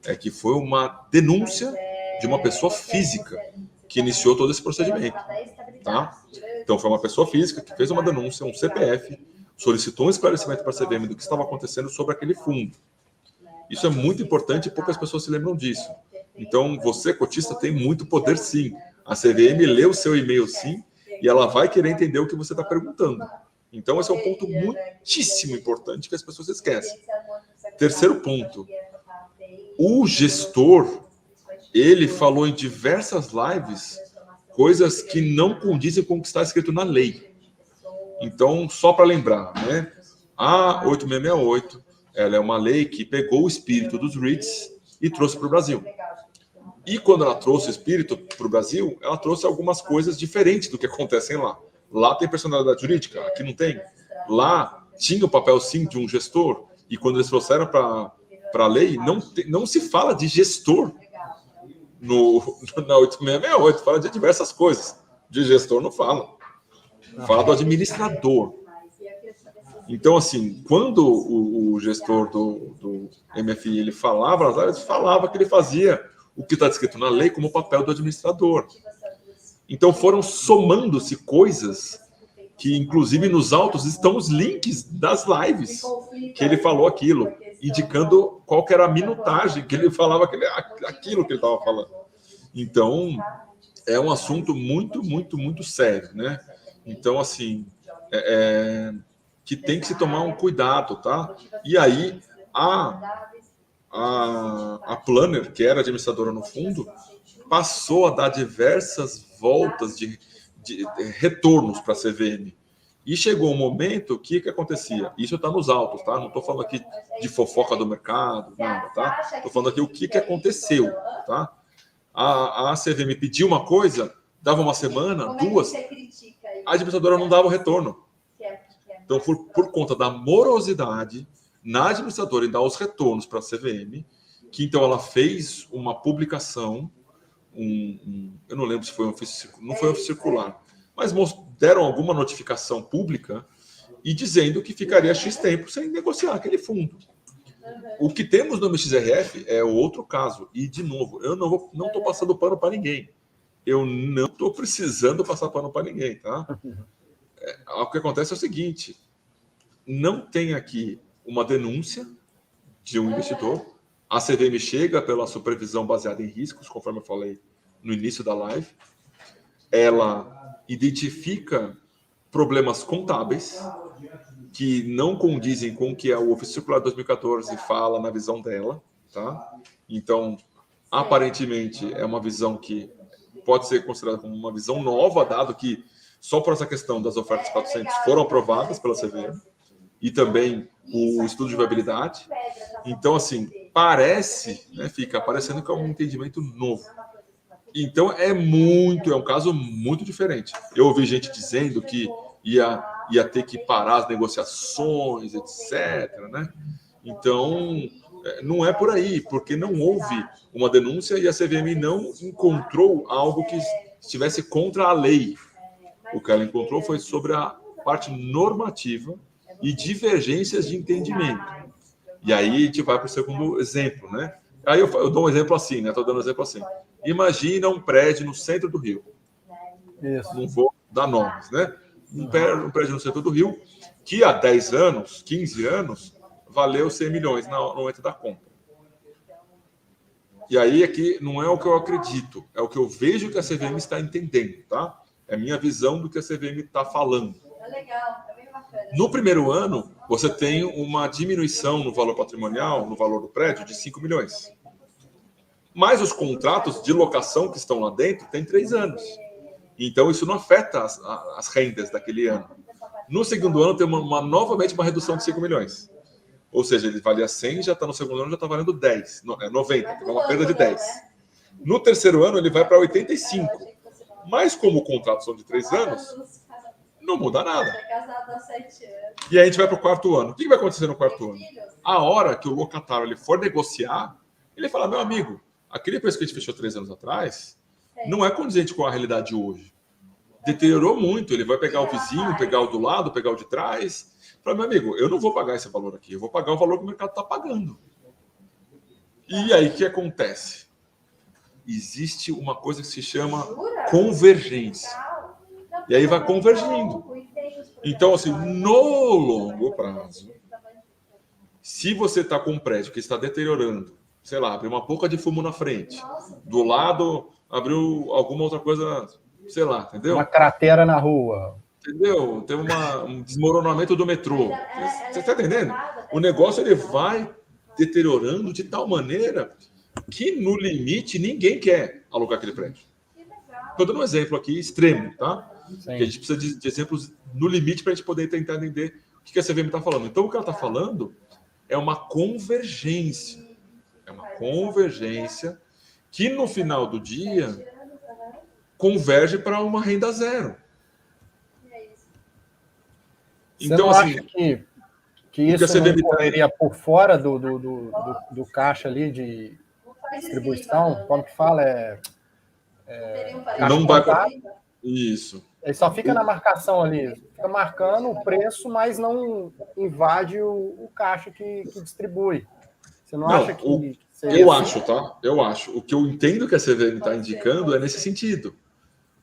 é que foi uma denúncia de uma pessoa física que iniciou todo esse procedimento. Tá? Então, foi uma pessoa física que fez uma denúncia, um CPF, solicitou um esclarecimento para a CVM do que estava acontecendo sobre aquele fundo. Isso é muito importante e poucas pessoas se lembram disso. Então, você, cotista, tem muito poder, sim. A CVM lê o seu e-mail, sim, e ela vai querer entender o que você está perguntando. Então, esse é um ponto muitíssimo importante que as pessoas esquecem. Terceiro ponto. O gestor, ele falou em diversas lives coisas que não condizem com o que está escrito na lei. Então, só para lembrar, né? A 8668, ela é uma lei que pegou o espírito dos REITs e trouxe para o Brasil. E quando ela trouxe o espírito para o Brasil, ela trouxe algumas coisas diferentes do que acontecem lá. Lá tem personalidade jurídica, aqui não tem. Lá tinha o papel, sim, de um gestor, e quando eles trouxeram para a lei, não se fala de gestor na 8668, fala de diversas coisas. De gestor não fala. Fala do administrador. Então, assim, quando o gestor do MFI ele falava que ele fazia o que está descrito na lei como papel do administrador. Então, foram somando-se coisas que, inclusive, nos autos estão os links das lives que ele falou aquilo, indicando qual que era a minutagem que ele falava aquilo que ele estava falando. Então, é um assunto muito, muito, muito sério, né? Então, assim, que tem que se tomar um cuidado, tá? E aí, a Planner, que era administradora no fundo, passou a dar diversas voltas de retornos para a CVM. E chegou um momento que acontecia? Isso está nos autos, tá? Não estou falando aqui de fofoca do mercado, nada, tá? Estou falando aqui o que aconteceu, tá? A CVM pediu uma coisa, dava uma semana, duas, a administradora não dava o retorno. Então, por conta da morosidade na administradora em dar os retornos para a CVM, que então ela fez uma publicação, eu não lembro se foi um ofício, não foi um ofício circular, mas deram alguma notificação pública e dizendo que ficaria X tempo sem negociar aquele fundo. O que temos no MXRF é outro caso. E, de novo, eu não estou passando pano para ninguém. Eu não estou precisando passar pano para ninguém, tá? O que acontece é o seguinte: não tem aqui uma denúncia de um investidor. A CVM chega pela supervisão baseada em riscos, conforme eu falei no início da live. ela identifica problemas contábeis que não condizem com o que o Ofício Circular 2014 fala na visão dela, tá? Então, aparentemente, é uma visão que pode ser considerada como uma visão nova, dado que só por essa questão das ofertas 400 foram aprovadas pela CVM, e também o estudo de viabilidade. Então, assim, parece, né, fica parecendo que é um entendimento novo. Então, é um caso muito diferente. Eu ouvi gente dizendo que ia ter que parar as negociações, etc., né? Então, não é por aí, porque não houve uma denúncia e a CVM não encontrou algo que estivesse contra a lei. O que ela encontrou foi sobre a parte normativa e divergências de entendimento. E aí a gente vai para o segundo exemplo, né? Aí eu dou um exemplo assim, né? Estou dando um exemplo assim. Imagina um prédio no centro do Rio. Isso. Não vou dar nomes, né? Um prédio no centro do Rio que há 10 anos, 15 anos, valeu 100 milhões no momento da compra. E aí aqui não é o que eu acredito, é o que eu vejo que a CVM está entendendo, tá? É a minha visão do que a CVM está falando. No primeiro ano, você tem uma diminuição no valor patrimonial, no valor do prédio, de 5 milhões. Mas os contratos de locação que estão lá dentro têm 3 anos. Então, isso não afeta as rendas daquele ano. No segundo ano, tem novamente uma redução de 5 milhões. Ou seja, ele valia 100, já está no segundo ano, já está valendo 10, 90, tem uma perda de 10. No terceiro ano, ele vai para 85. Mas como o contrato são de 3 anos, não muda nada. E aí a gente vai para o quarto ano. O que vai acontecer no quarto ano? A hora que o locatário ele for negociar, ele fala, meu amigo, aquele preço que a gente fechou 3 anos atrás não é condizente com a realidade de hoje. Deteriorou muito. Ele vai pegar o vizinho, pegar o do lado, pegar o de trás. Fala, meu amigo, eu não vou pagar esse valor aqui. Eu vou pagar o valor que o mercado está pagando. E aí o que acontece? Existe uma coisa que se chama convergência. E aí vai convergindo. Então, assim, no longo prazo, se você está com um prédio que está deteriorando, sei lá, abriu uma boca de fumo na frente, do lado abriu alguma outra coisa, sei lá, entendeu? Uma cratera na rua. Entendeu? Tem um desmoronamento do metrô. Você está entendendo? O negócio ele vai deteriorando de tal maneira que, no limite, ninguém quer alugar aquele prédio. Estou dando um exemplo aqui extremo, tá? Que a gente precisa de exemplos no limite para a gente poder tentar entender o que a CVM está falando. Então, o que ela está falando é uma convergência. É uma convergência que, no final do dia, converge para uma renda zero. Então, você não acha que isso não correria por fora do caixa ali de distribuição? Como que fala? Não vai para isso. Ele só fica na marcação ali, fica marcando o preço, mas não invade o caixa que distribui. Você não acha que... Eu acho, tá? Eu acho. O que eu entendo que a CVM está indicando é nesse sentido.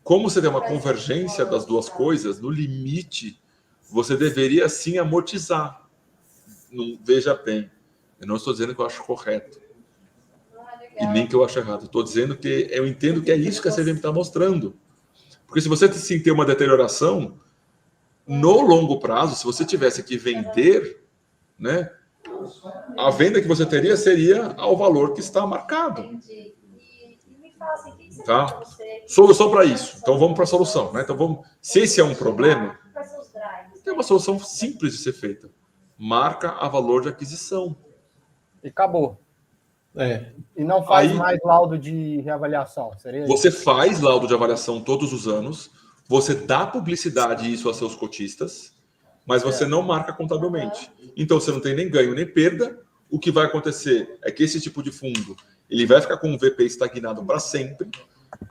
Como você tem uma convergência das duas coisas, no limite, você deveria sim amortizar. Não, veja bem, eu não estou dizendo que eu acho correto. E nem que eu acho errado. Estou dizendo que eu entendo que é isso que a CVM está mostrando. Porque se você ter uma deterioração, no longo prazo, se você tivesse que vender, né, a venda que você teria seria ao valor que está marcado. Tá? Solução para isso. Então vamos para a solução. Né? Então se esse é um problema, tem uma solução simples de ser feita. Marca a valor de aquisição. E acabou. E não faz mais laudo de reavaliação. Seria você faz laudo de avaliação todos os anos, você dá publicidade isso a seus cotistas, mas você não marca contabilmente. Então você não tem nem ganho nem perda. O que vai acontecer é que esse tipo de fundo ele vai ficar com um VP estagnado para sempre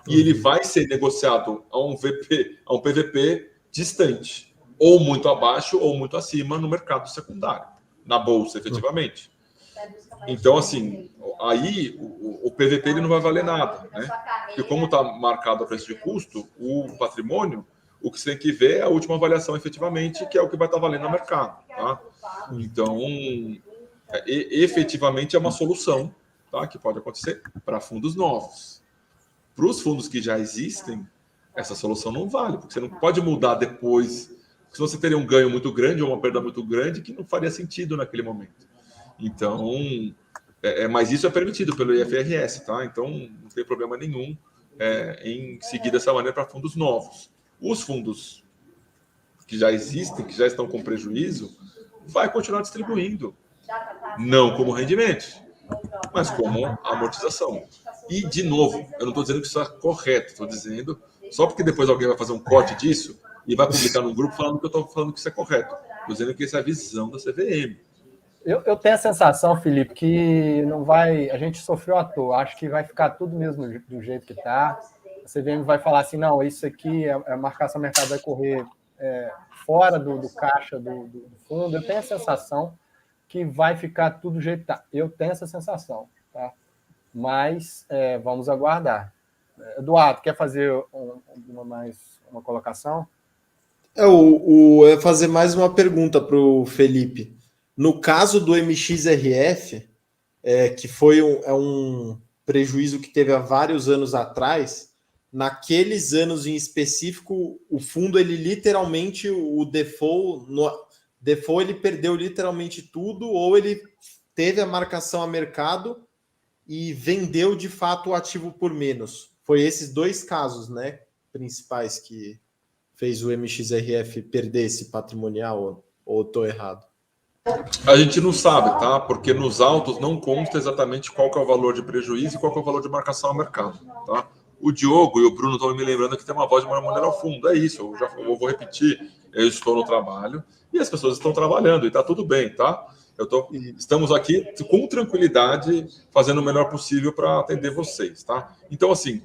e ele vai ser negociado a um PVP distante, ou muito abaixo ou muito acima no mercado secundário, na bolsa, efetivamente. Então, assim, aí o PVP ele não vai valer nada, né? Porque como está marcado a preço de custo, o patrimônio, o que você tem que ver é a última avaliação efetivamente, que é o que vai estar valendo no mercado, tá? Então, efetivamente é uma solução, tá? Que pode acontecer para fundos novos. Para os fundos que já existem, essa solução não vale, porque você não pode mudar depois, se você teria um ganho muito grande ou uma perda muito grande que não faria sentido naquele momento. Então, mas isso é permitido pelo IFRS, tá? Então, não tem problema nenhum em seguir dessa maneira para fundos novos. Os fundos que já existem, que já estão com prejuízo, vai continuar distribuindo, não como rendimentos, mas como amortização. E, de novo, eu não estou dizendo que isso é correto, estou dizendo só porque depois alguém vai fazer um corte disso e vai publicar num grupo falando que eu estou falando que isso é correto. Estou dizendo que essa é a visão da CVM. Eu tenho a sensação, Felipe, que não vai. A gente sofreu à toa. Acho que vai ficar tudo mesmo do jeito que está. A CVM vai falar assim: não, isso aqui, a marcação mercado vai correr fora do caixa do fundo. Eu tenho a sensação que vai ficar tudo do jeito que está. Eu tenho essa sensação, tá? Mas vamos aguardar. Eduardo, quer fazer uma colocação? Eu ia fazer mais uma pergunta para o Felipe. No caso do MXRF, que foi um prejuízo que teve há vários anos atrás, naqueles anos em específico, o fundo, ele literalmente, o default ele perdeu literalmente tudo, ou ele teve a marcação a mercado e vendeu de fato o ativo por menos. Foi esses dois casos, né, principais que fez o MXRF perder esse patrimonial, ou estou errado? A gente não sabe, tá? Porque nos autos não consta exatamente qual que é o valor de prejuízo e qual que é o valor de marcação ao mercado, tá? O Diogo e o Bruno estão me lembrando que tem uma voz de maneira ao fundo. É isso, eu vou repetir. Eu estou no trabalho e as pessoas estão trabalhando e está tudo bem, tá? Estamos aqui com tranquilidade, fazendo o melhor possível para atender vocês, tá? Então, assim,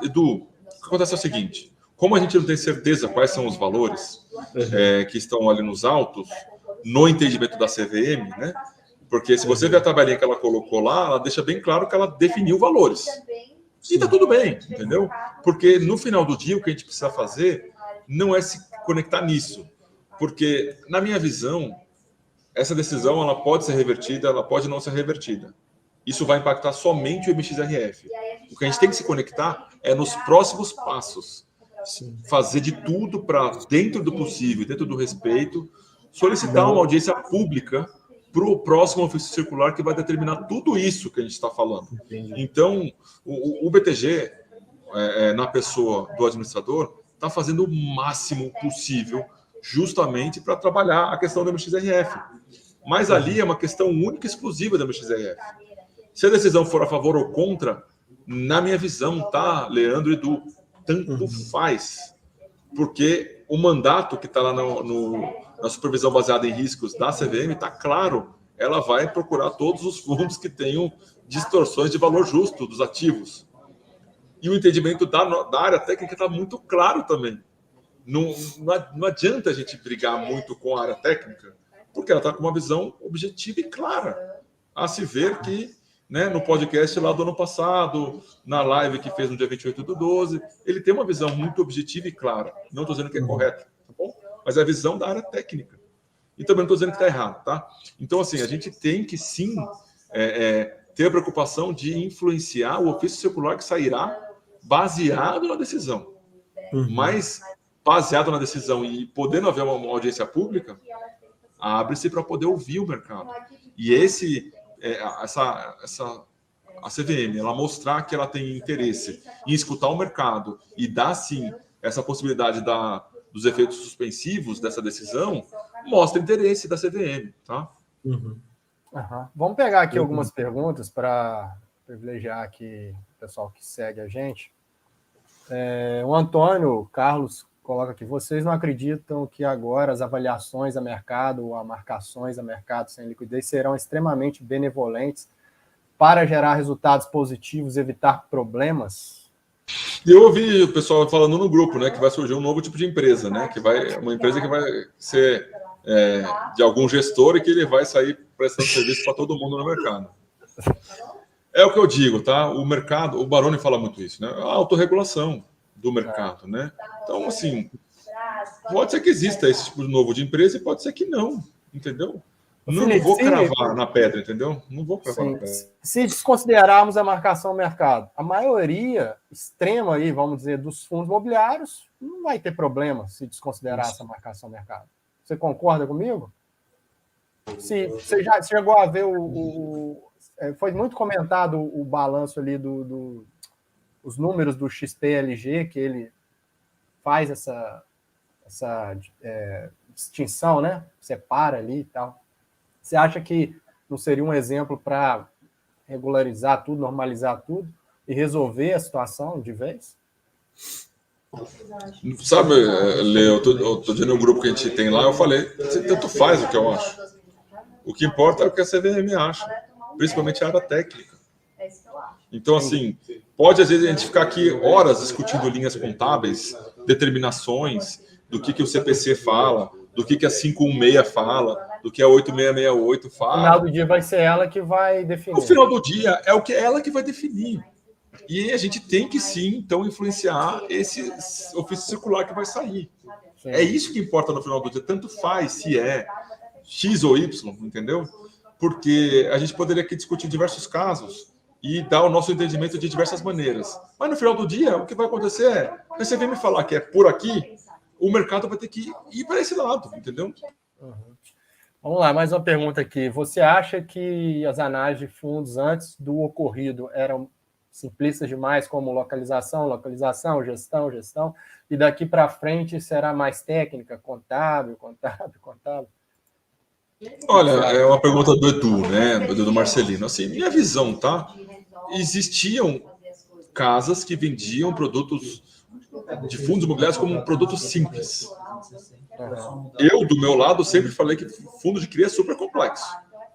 Edu, o que acontece é o seguinte: como a gente não tem certeza quais são os valores que estão ali nos autos, no entendimento da CVM, né? Porque se você ver a tabelinha que ela colocou lá, ela deixa bem claro que ela definiu valores. E tá tudo bem, entendeu? Porque no final do dia, o que a gente precisa fazer não é se conectar nisso. Porque, na minha visão, essa decisão ela pode ser revertida, ela pode não ser revertida. Isso vai impactar somente o MXRF. O que a gente tem que se conectar é nos próximos passos. Fazer de tudo para, dentro do possível, dentro do respeito, solicitar uma audiência pública para o próximo ofício circular que vai determinar tudo isso que a gente está falando. Então, o BTG, na pessoa do administrador, está fazendo o máximo possível justamente para trabalhar a questão do MXRF. Mas ali é uma questão única e exclusiva do MXRF. Se a decisão for a favor ou contra, na minha visão, tá, Leandro e Edu, tanto faz. Porque o mandato que está lá na supervisão baseada em riscos da CVM está claro, ela vai procurar todos os fundos que tenham distorções de valor justo dos ativos. E o entendimento da área técnica está muito claro também. Não adianta a gente brigar muito com a área técnica, porque ela está com uma visão objetiva e clara. A se ver que, né, no podcast lá do ano passado, na live que fez no dia 28/12, ele tem uma visão muito objetiva e clara. Não estou dizendo que é correta, tá bom? Mas é a visão da área técnica. E também não estou dizendo que está errado, tá? Então, assim, a gente tem que, sim, ter a preocupação de influenciar o ofício circular que sairá baseado na decisão. Mas, baseado na decisão e podendo haver uma audiência pública, abre-se para poder ouvir o mercado. E a CVM, ela mostrar que ela tem interesse em escutar o mercado e dar, sim, essa possibilidade dos efeitos suspensivos dessa decisão, mostra interesse da CVM, tá? Vamos pegar aqui algumas perguntas para privilegiar aqui o pessoal que segue a gente. O Antônio Carlos coloca aqui: vocês não acreditam que agora as avaliações a mercado ou as marcações a mercado sem liquidez serão extremamente benevolentes para gerar resultados positivos e evitar problemas? E eu ouvi o pessoal falando no grupo, né, que vai surgir um novo tipo de empresa, né, uma empresa que vai ser de algum gestor e que ele vai sair prestando serviço para todo mundo no mercado. É o que eu digo, tá? O mercado, o Baroni fala muito isso, né? A autorregulação do mercado, né? Então, assim, pode ser que exista esse tipo de novo de empresa e pode ser que não, entendeu? Não vou cravar na pedra, entendeu? Não vou cravar na pedra. Se desconsiderarmos a marcação mercado, a maioria extrema aí, vamos dizer, dos fundos imobiliários, não vai ter problema se desconsiderar essa marcação mercado. Você concorda comigo? Se você já chegou a ver foi muito comentado o balanço ali os números do XPLG, que ele faz essa distinção, né? Separa ali e tal. Você acha que não seria um exemplo para regularizar tudo, normalizar tudo e resolver a situação de vez? Sabe, Lê, eu tô dizendo no grupo que a gente tem lá, eu falei, tanto faz o que eu acho. O que importa é o que a CVM acha, principalmente a área técnica. Então, assim, pode às vezes a gente ficar aqui horas discutindo linhas contábeis, determinações, do que o CPC fala, do que a 516 fala, do que a 8668 fala. No final do dia vai ser ela que vai definir. No final do dia é ela que vai definir. E a gente tem que sim, então, influenciar esse ofício circular que vai sair. Sim. É isso que importa no final do dia. Tanto faz se é X ou Y, entendeu? Porque a gente poderia aqui discutir diversos casos e dar o nosso entendimento de diversas maneiras. Mas no final do dia, o que vai acontecer é, você vem me falar que é por aqui, o mercado vai ter que ir para esse lado, entendeu? Uhum. Vamos lá, mais uma pergunta aqui. Você acha que as análises de fundos antes do ocorrido eram simplistas demais, como localização, gestão, e daqui para frente será mais técnica, contábil? Olha, é uma pergunta do Edu, né? Do Edu Marcelino. Assim, minha visão, tá? Existiam casas que vendiam produtos de fundos imobiliários como um produto simples. Eu, do meu lado, sempre falei que fundo de CRI é super complexo.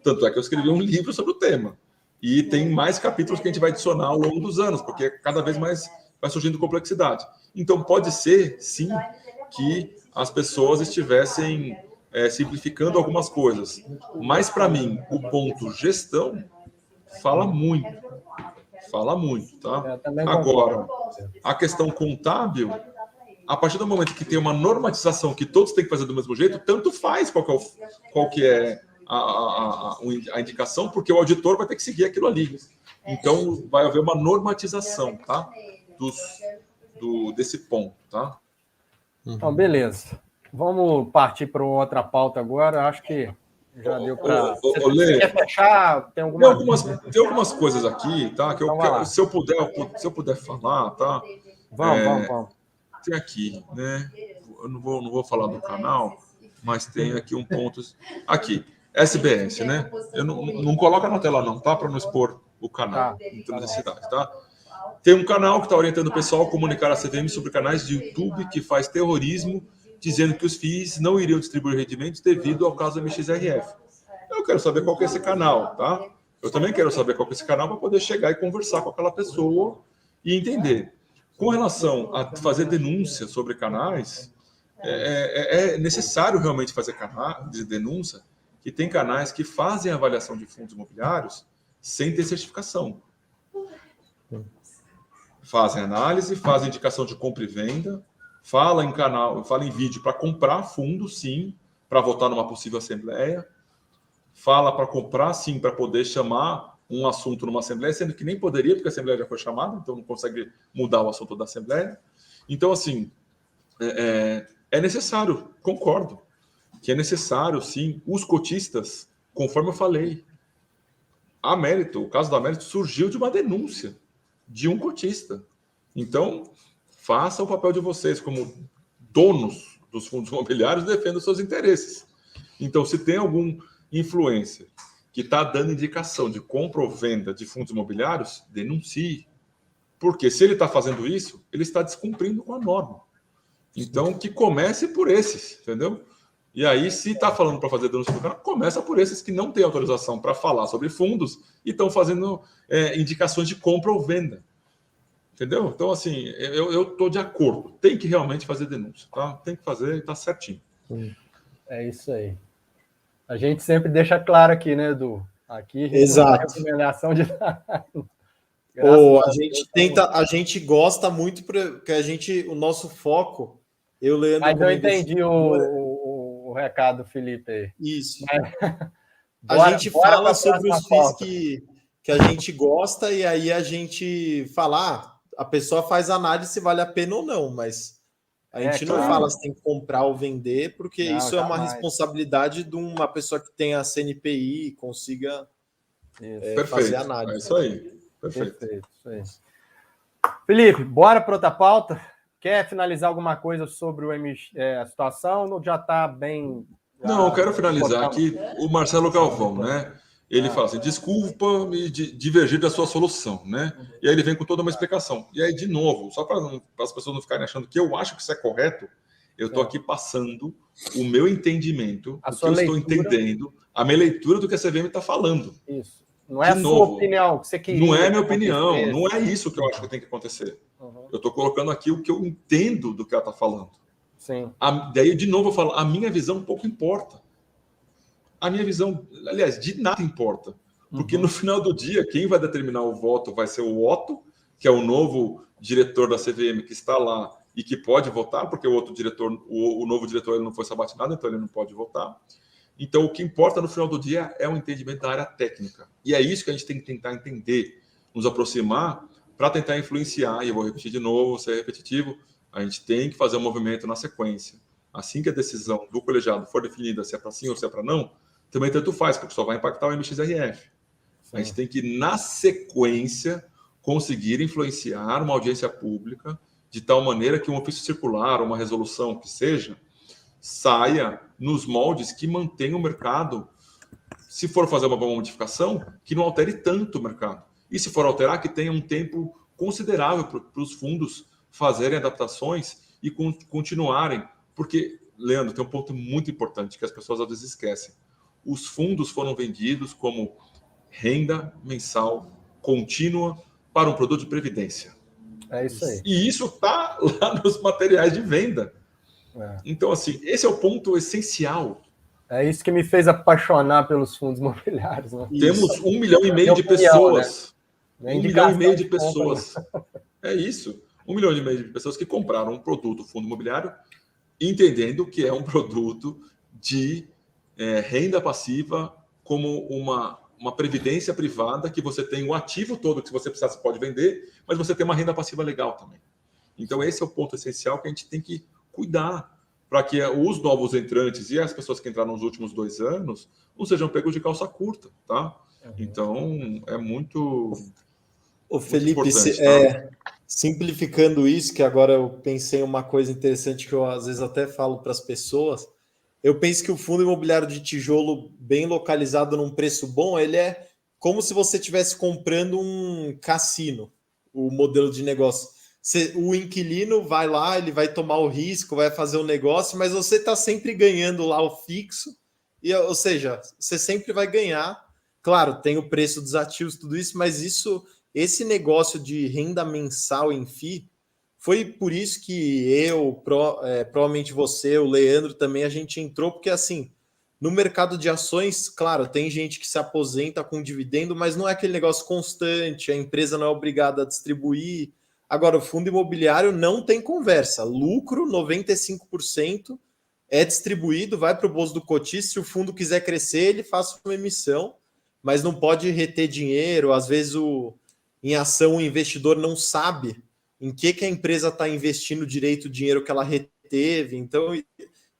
Tanto é que eu escrevi um livro sobre o tema. E tem mais capítulos que a gente vai adicionar ao longo dos anos, porque cada vez mais vai surgindo complexidade. Então, pode ser, sim, que as pessoas estivessem simplificando algumas coisas. Mas, para mim, o ponto gestão fala muito. Tá? Agora, a questão contábil, a partir do momento que tem uma normatização que todos têm que fazer do mesmo jeito, tanto faz qual que é a indicação, porque o auditor vai ter que seguir aquilo ali. Então, vai haver uma normatização, tá? Desse ponto, tá? Então, beleza. Vamos partir para outra pauta agora. Acho que já deu para... Você quer fechar? Tem algumas coisas aqui, tá? Que se eu puder falar, tá? Vamos. Tem aqui, né? Eu não vou falar do canal, mas tem aqui um ponto... Aqui. SBS, né? Eu não coloca na tela não, tá? Para não expor o canal, em toda a cidade, tá? Tem um canal que está orientando o pessoal a comunicar a CVM sobre canais de YouTube que faz terrorismo, dizendo que os FIIs não iriam distribuir rendimentos devido ao caso MXRF. Eu quero saber qual que é esse canal, tá? Eu também quero saber qual que é esse canal para poder chegar e conversar com aquela pessoa e entender. Com relação a fazer denúncia sobre canais, é necessário realmente fazer canal de denúncia, que tem canais que fazem avaliação de fundos imobiliários sem ter certificação. Fazem análise, fazem indicação de compra e venda, fala em vídeo para comprar fundo, sim, para votar numa possível assembleia, fala para comprar, sim, para poder chamar um assunto numa assembleia, sendo que nem poderia, porque a assembleia já foi chamada, então não consegue mudar o assunto da assembleia. Então, assim, é necessário, concordo, que é necessário, sim, os cotistas, conforme eu falei. O caso da Amérito surgiu de uma denúncia de um cotista. Então, faça o papel de vocês como donos dos fundos imobiliários, defendam os seus interesses. Então, se tem algum influencer que está dando indicação de compra ou venda de fundos imobiliários, denuncie. Porque se ele está fazendo isso, ele está descumprindo com a norma. Então, que comece por esses, entendeu? E aí, se está falando para fazer denúncia do canal, começa por esses que não têm autorização para falar sobre fundos e estão fazendo indicações de compra ou venda. Entendeu? Então, assim, eu estou de acordo. Tem que realmente fazer denúncia, tá? Tem que fazer e está certinho. É isso aí. A gente sempre deixa claro aqui, né, Edu? Aqui a gente Exato. Não tem recomendação de a gente gosta muito porque o nosso foco, Mas eu entendi o recado, Felipe. Isso. A gente fala sobre os FIIs que a gente gosta e aí a gente fala, a pessoa faz análise se vale a pena ou não, mas a gente não fala se tem que comprar ou vender, porque isso é uma responsabilidade de uma pessoa que tem a CNPI e consiga fazer análise. É isso aí. Perfeito. Isso aí. Felipe, bora para outra pauta? Quer finalizar alguma coisa sobre a situação ou já está bem... Não, eu quero finalizar aqui o Marcelo Galvão, né? Ele fala assim, desculpa me divergir da sua solução, né? E aí ele vem com toda uma explicação. E aí, de novo, só para as pessoas não ficarem achando que eu acho que isso é correto, eu estou aqui passando o meu entendimento, o que eu estou entendendo, a minha leitura do que a CVM está falando. Isso. Não é a sua opinião que você queria. Não é minha opinião, não é isso que eu acho que tem que acontecer. Eu estou colocando aqui o que eu entendo do que ela está falando. Sim. Daí, de novo, eu falo, a minha visão pouco importa. A minha visão, aliás, de nada importa. Porque no final do dia, quem vai determinar o voto vai ser o Otto, que é o novo diretor da CVM que está lá e que pode votar, porque o outro diretor, o novo diretor, ele não foi sabatinado, então ele não pode votar. Então, o que importa no final do dia é o entendimento da área técnica. E é isso que a gente tem que tentar entender, nos aproximar, para tentar influenciar. E eu vou repetir de novo, ser repetitivo, a gente tem que fazer um movimento na sequência. Assim que a decisão do colegiado for definida se é para sim ou se é para não, também tanto faz, porque só vai impactar o MXRF. Sim. A gente tem que, na sequência, conseguir influenciar uma audiência pública de tal maneira que um ofício circular, uma resolução que seja, saia nos moldes que mantenham o mercado, se for fazer uma boa modificação, que não altere tanto o mercado. E se for alterar, que tenha um tempo considerável para os fundos fazerem adaptações e continuarem. Porque, Leandro, tem um ponto muito importante que as pessoas às vezes esquecem. Os fundos foram vendidos como renda mensal contínua para um produto de previdência. É isso aí. E isso está lá nos materiais de venda. Então, assim, esse é o ponto essencial. É isso que me fez apaixonar pelos fundos imobiliários. Né? Temos 1,5 milhão de pessoas. Né? 1,5 milhão de pessoas. É isso. 1,5 milhão de pessoas que compraram um produto fundo imobiliário entendendo que é um produto de renda passiva como uma previdência privada que você tem o ativo todo que se você precisar você pode vender, mas você tem uma renda passiva legal também. Então esse é o ponto essencial que a gente tem que cuidar para que os novos entrantes e as pessoas que entraram nos últimos 2 anos não sejam pegos de calça curta, tá? Então é muito... Ô, Felipe, simplificando isso, que agora eu pensei em uma coisa interessante que eu às vezes até falo para as pessoas, eu penso que o fundo imobiliário de tijolo bem localizado num preço bom, ele é como se você estivesse comprando um cassino, o modelo de negócio. O inquilino vai lá, ele vai tomar o risco, vai fazer o negócio, mas você está sempre ganhando lá o fixo, ou seja, você sempre vai ganhar. Claro, tem o preço dos ativos, tudo isso, mas esse negócio de renda mensal em FII, foi por isso que provavelmente você, o Leandro também, a gente entrou, porque assim, no mercado de ações, claro, tem gente que se aposenta com dividendo, mas não é aquele negócio constante, a empresa não é obrigada a distribuir. Agora, o fundo imobiliário não tem conversa, lucro 95% é distribuído, vai para o bolso do cotista, se o fundo quiser crescer, ele faz uma emissão, mas não pode reter dinheiro, às vezes em ação o investidor não sabe em que a empresa está investindo direito o dinheiro que ela reteve. Então,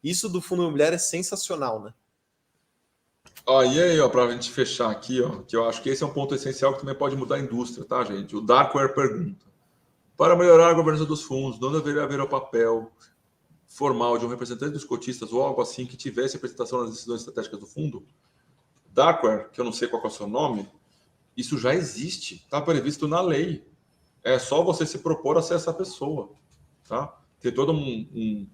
isso do fundo imobiliário é sensacional, né? E aí, para a gente fechar aqui, que eu acho que esse é um ponto essencial que também pode mudar a indústria, tá, gente? O Darkware pergunta: para melhorar a governança dos fundos, não deveria haver o papel formal de um representante dos cotistas ou algo assim que tivesse representação nas decisões estratégicas do fundo? Darkware, que eu não sei qual é o seu nome, isso já existe, está previsto na lei. É só você se propor a ser essa pessoa, tá? Tem todo um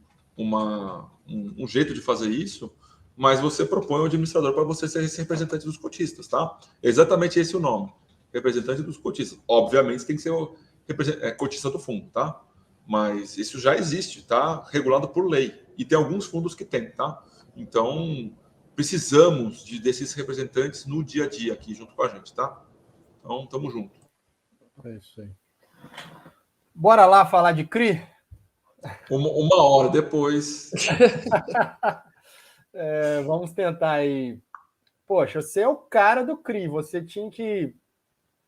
jeito de fazer isso, mas você propõe um administrador para você ser esse representante dos cotistas, tá? É exatamente esse o nome, representante dos cotistas. Obviamente tem que ser o cotista do fundo, tá? Mas isso já existe, tá? Regulado por lei. E tem alguns fundos que tem, tá? Então, precisamos desses representantes no dia a dia aqui junto com a gente, tá? Então, tamo junto. É isso aí. Bora lá falar de CRI? Uma hora depois. Vamos tentar aí poxa, você é o cara do CRI, você tinha que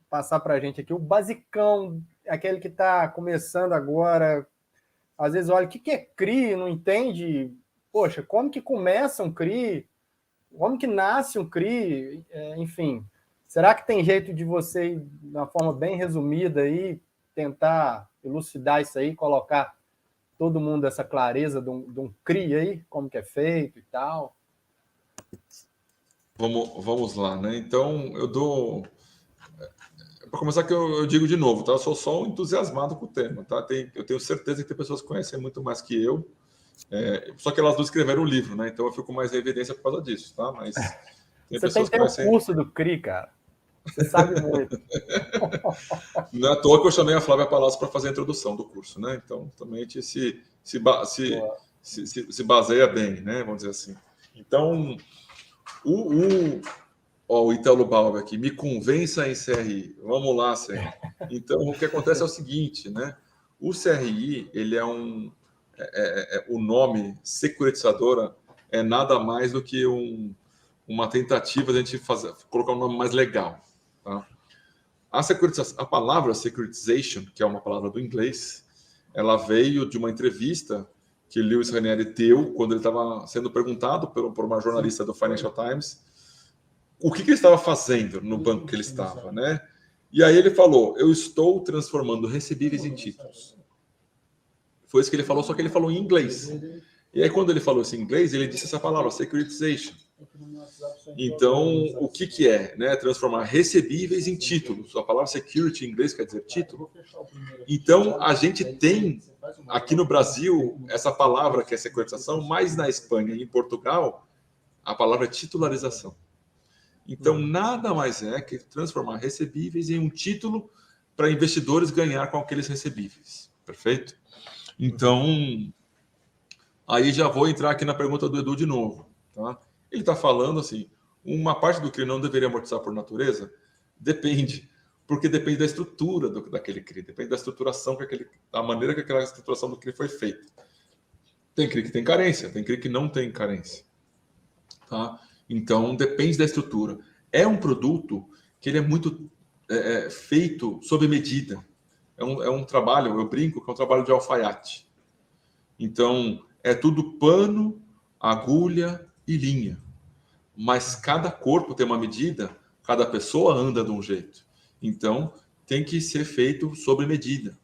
passar para a gente aqui o basicão, aquele que está começando agora, às vezes olha, o que é CRI, não entende, poxa, como que começa um CRI, como que nasce um CRI, enfim, será que tem jeito de você, de uma forma bem resumida, aí, tentar elucidar isso aí, colocar todo mundo essa clareza de um CRI aí, como que é feito e tal? Vamos lá, né? Então, eu dou... Para começar, que eu digo de novo, tá? Eu sou só um entusiasmado com o tema, tá? Eu tenho certeza que tem pessoas que conhecem muito mais que eu, só que elas não escreveram o livro, né? Então eu fico mais em evidência por causa disso, tá? Mas tem Você tem pessoas que que ter o conhecem... curso do CRI, cara. Você sabe muito. Não é à toa que eu chamei a Flávia Palácio para fazer a introdução do curso, né? Então, também a gente se baseia bem, né? Vamos dizer assim. Então, o Italo Balbi aqui, me convença em CRI. Vamos lá, CRI. Então, o que acontece é o seguinte, né? O CRI, ele é o nome securitizadora é nada mais do que uma tentativa de a gente colocar um nome mais legal, tá? A palavra securitization, que é uma palavra do inglês, ela veio de uma entrevista que Lewis Ranieri deu quando ele estava sendo perguntado por uma jornalista do Financial Times o que ele estava fazendo no banco que ele estava, né? E aí ele falou: eu estou transformando recebíveis em títulos. Foi isso que ele falou, só que ele falou em inglês. E aí quando ele falou isso em inglês, ele disse essa palavra, securitization. Então, o que é, né? Transformar recebíveis em títulos. A palavra security em inglês quer dizer título. Então, a gente tem aqui no Brasil essa palavra que é securitização, mas na Espanha e em Portugal a palavra é titularização. Então, nada mais é que transformar recebíveis em um título para investidores ganhar com aqueles recebíveis. Perfeito? Então, aí já vou entrar aqui na pergunta do Edu de novo, tá? Ele está falando assim, uma parte do CRI não deveria amortizar por natureza? Depende, porque depende da estrutura daquele CRI, depende da estruturação, da maneira que aquela estruturação do CRI foi feita. Tem CRI que tem carência, tem CRI que não tem carência, tá? Então, depende da estrutura. É um produto que ele é muito feito sob medida. É um trabalho, eu brinco, que é um trabalho de alfaiate. Então, é tudo pano, agulha e linha. Mas cada corpo tem uma medida, cada pessoa anda de um jeito. Então, tem que ser feito sob medida.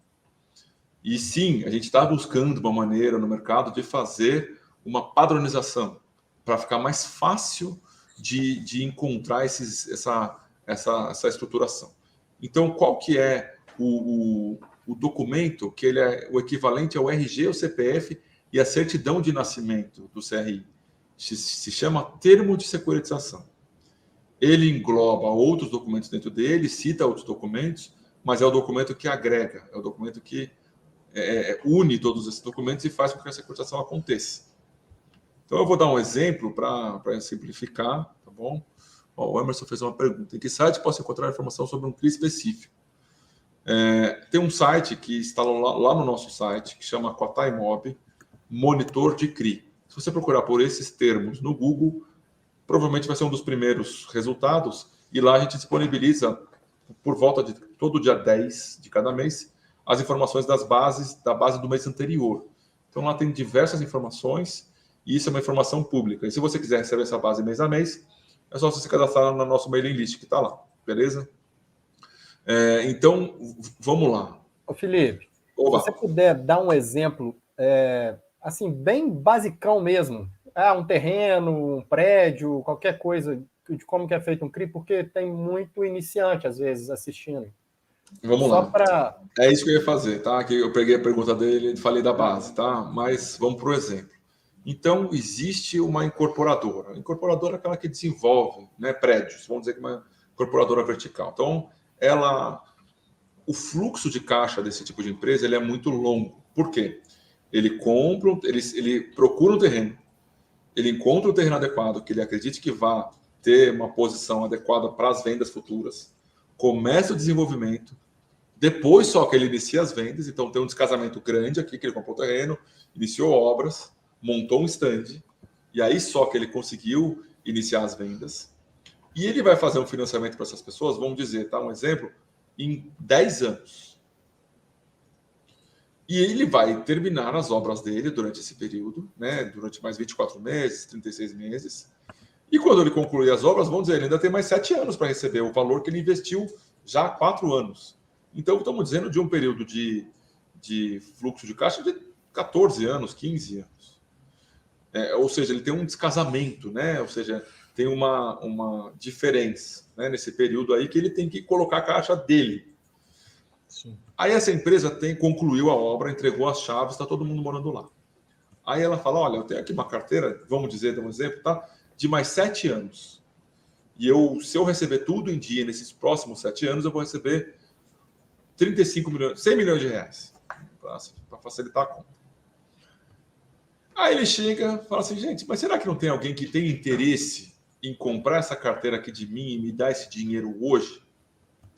E sim, a gente está buscando uma maneira no mercado de fazer uma padronização para ficar mais fácil de encontrar essa estruturação. Então, qual que é o documento que ele é o equivalente ao RG, o CPF e a certidão de nascimento do CRI? Se chama termo de securitização. Ele engloba outros documentos dentro dele, cita outros documentos, mas é o documento que agrega, é o documento que une todos esses documentos e faz com que a securitização aconteça. Então, eu vou dar um exemplo para simplificar, tá bom? Ó, o Emerson fez uma pergunta. Em que site posso encontrar informação sobre um CRI específico? Tem um site que está lá no nosso site, que chama Quataimob, Monitor de CRI. Se você procurar por esses termos no Google, provavelmente vai ser um dos primeiros resultados, e lá a gente disponibiliza, por volta de todo dia 10 de cada mês, as informações da base do mês anterior. Então, lá tem diversas informações, e isso é uma informação pública. E se você quiser receber essa base mês a mês, é só você se cadastrar no nosso mailing list que está lá, beleza? Então, vamos lá. Ô, Felipe, Oba. se você puder dar um exemplo, assim, bem basicão mesmo, um terreno, um prédio, qualquer coisa, de como que é feito um CRI, porque tem muito iniciante, às vezes, assistindo. Vamos lá. É isso que eu ia fazer, tá? Que eu peguei a pergunta dele e falei da base, tá? Mas vamos para o exemplo. Então, existe uma incorporadora. A incorporadora é aquela que desenvolve, né, prédios. Vamos dizer que é uma incorporadora vertical. Então, o fluxo de caixa desse tipo de empresa ele é muito longo. Por quê? Ele procura um terreno, ele encontra um terreno adequado, que ele acredite que vá ter uma posição adequada para as vendas futuras, começa o desenvolvimento, depois só que ele inicia as vendas. Então, tem um descasamento grande aqui, que ele comprou o terreno, iniciou obras, montou um stand, e aí só que ele conseguiu iniciar as vendas. E ele vai fazer um financiamento para essas pessoas, vamos dizer, tá? Um exemplo, em 10 anos. E ele vai terminar as obras dele durante esse período, né? Durante mais 24 meses, 36 meses. E quando ele concluir as obras, vamos dizer, ele ainda tem mais 7 anos para receber o valor que ele investiu já há 4 anos. Então, estamos dizendo de um período de fluxo de caixa de 14 anos, 15 anos. Ou seja, ele tem um descasamento, né? Ou seja, tem uma diferença, né? Nesse período aí que ele tem que colocar a caixa dele. Sim. Aí essa empresa concluiu a obra, entregou as chaves, está todo mundo morando lá. Aí ela fala, olha, eu tenho aqui uma carteira, vamos dizer, dar um exemplo, tá? De mais 7 anos. E se eu receber tudo em dia nesses próximos 7 anos, eu vou receber 35 milhões, 100 milhões de reais, para facilitar a conta. Aí ele chega e fala assim, gente, mas será que não tem alguém que tem interesse em comprar essa carteira aqui de mim e me dar esse dinheiro hoje?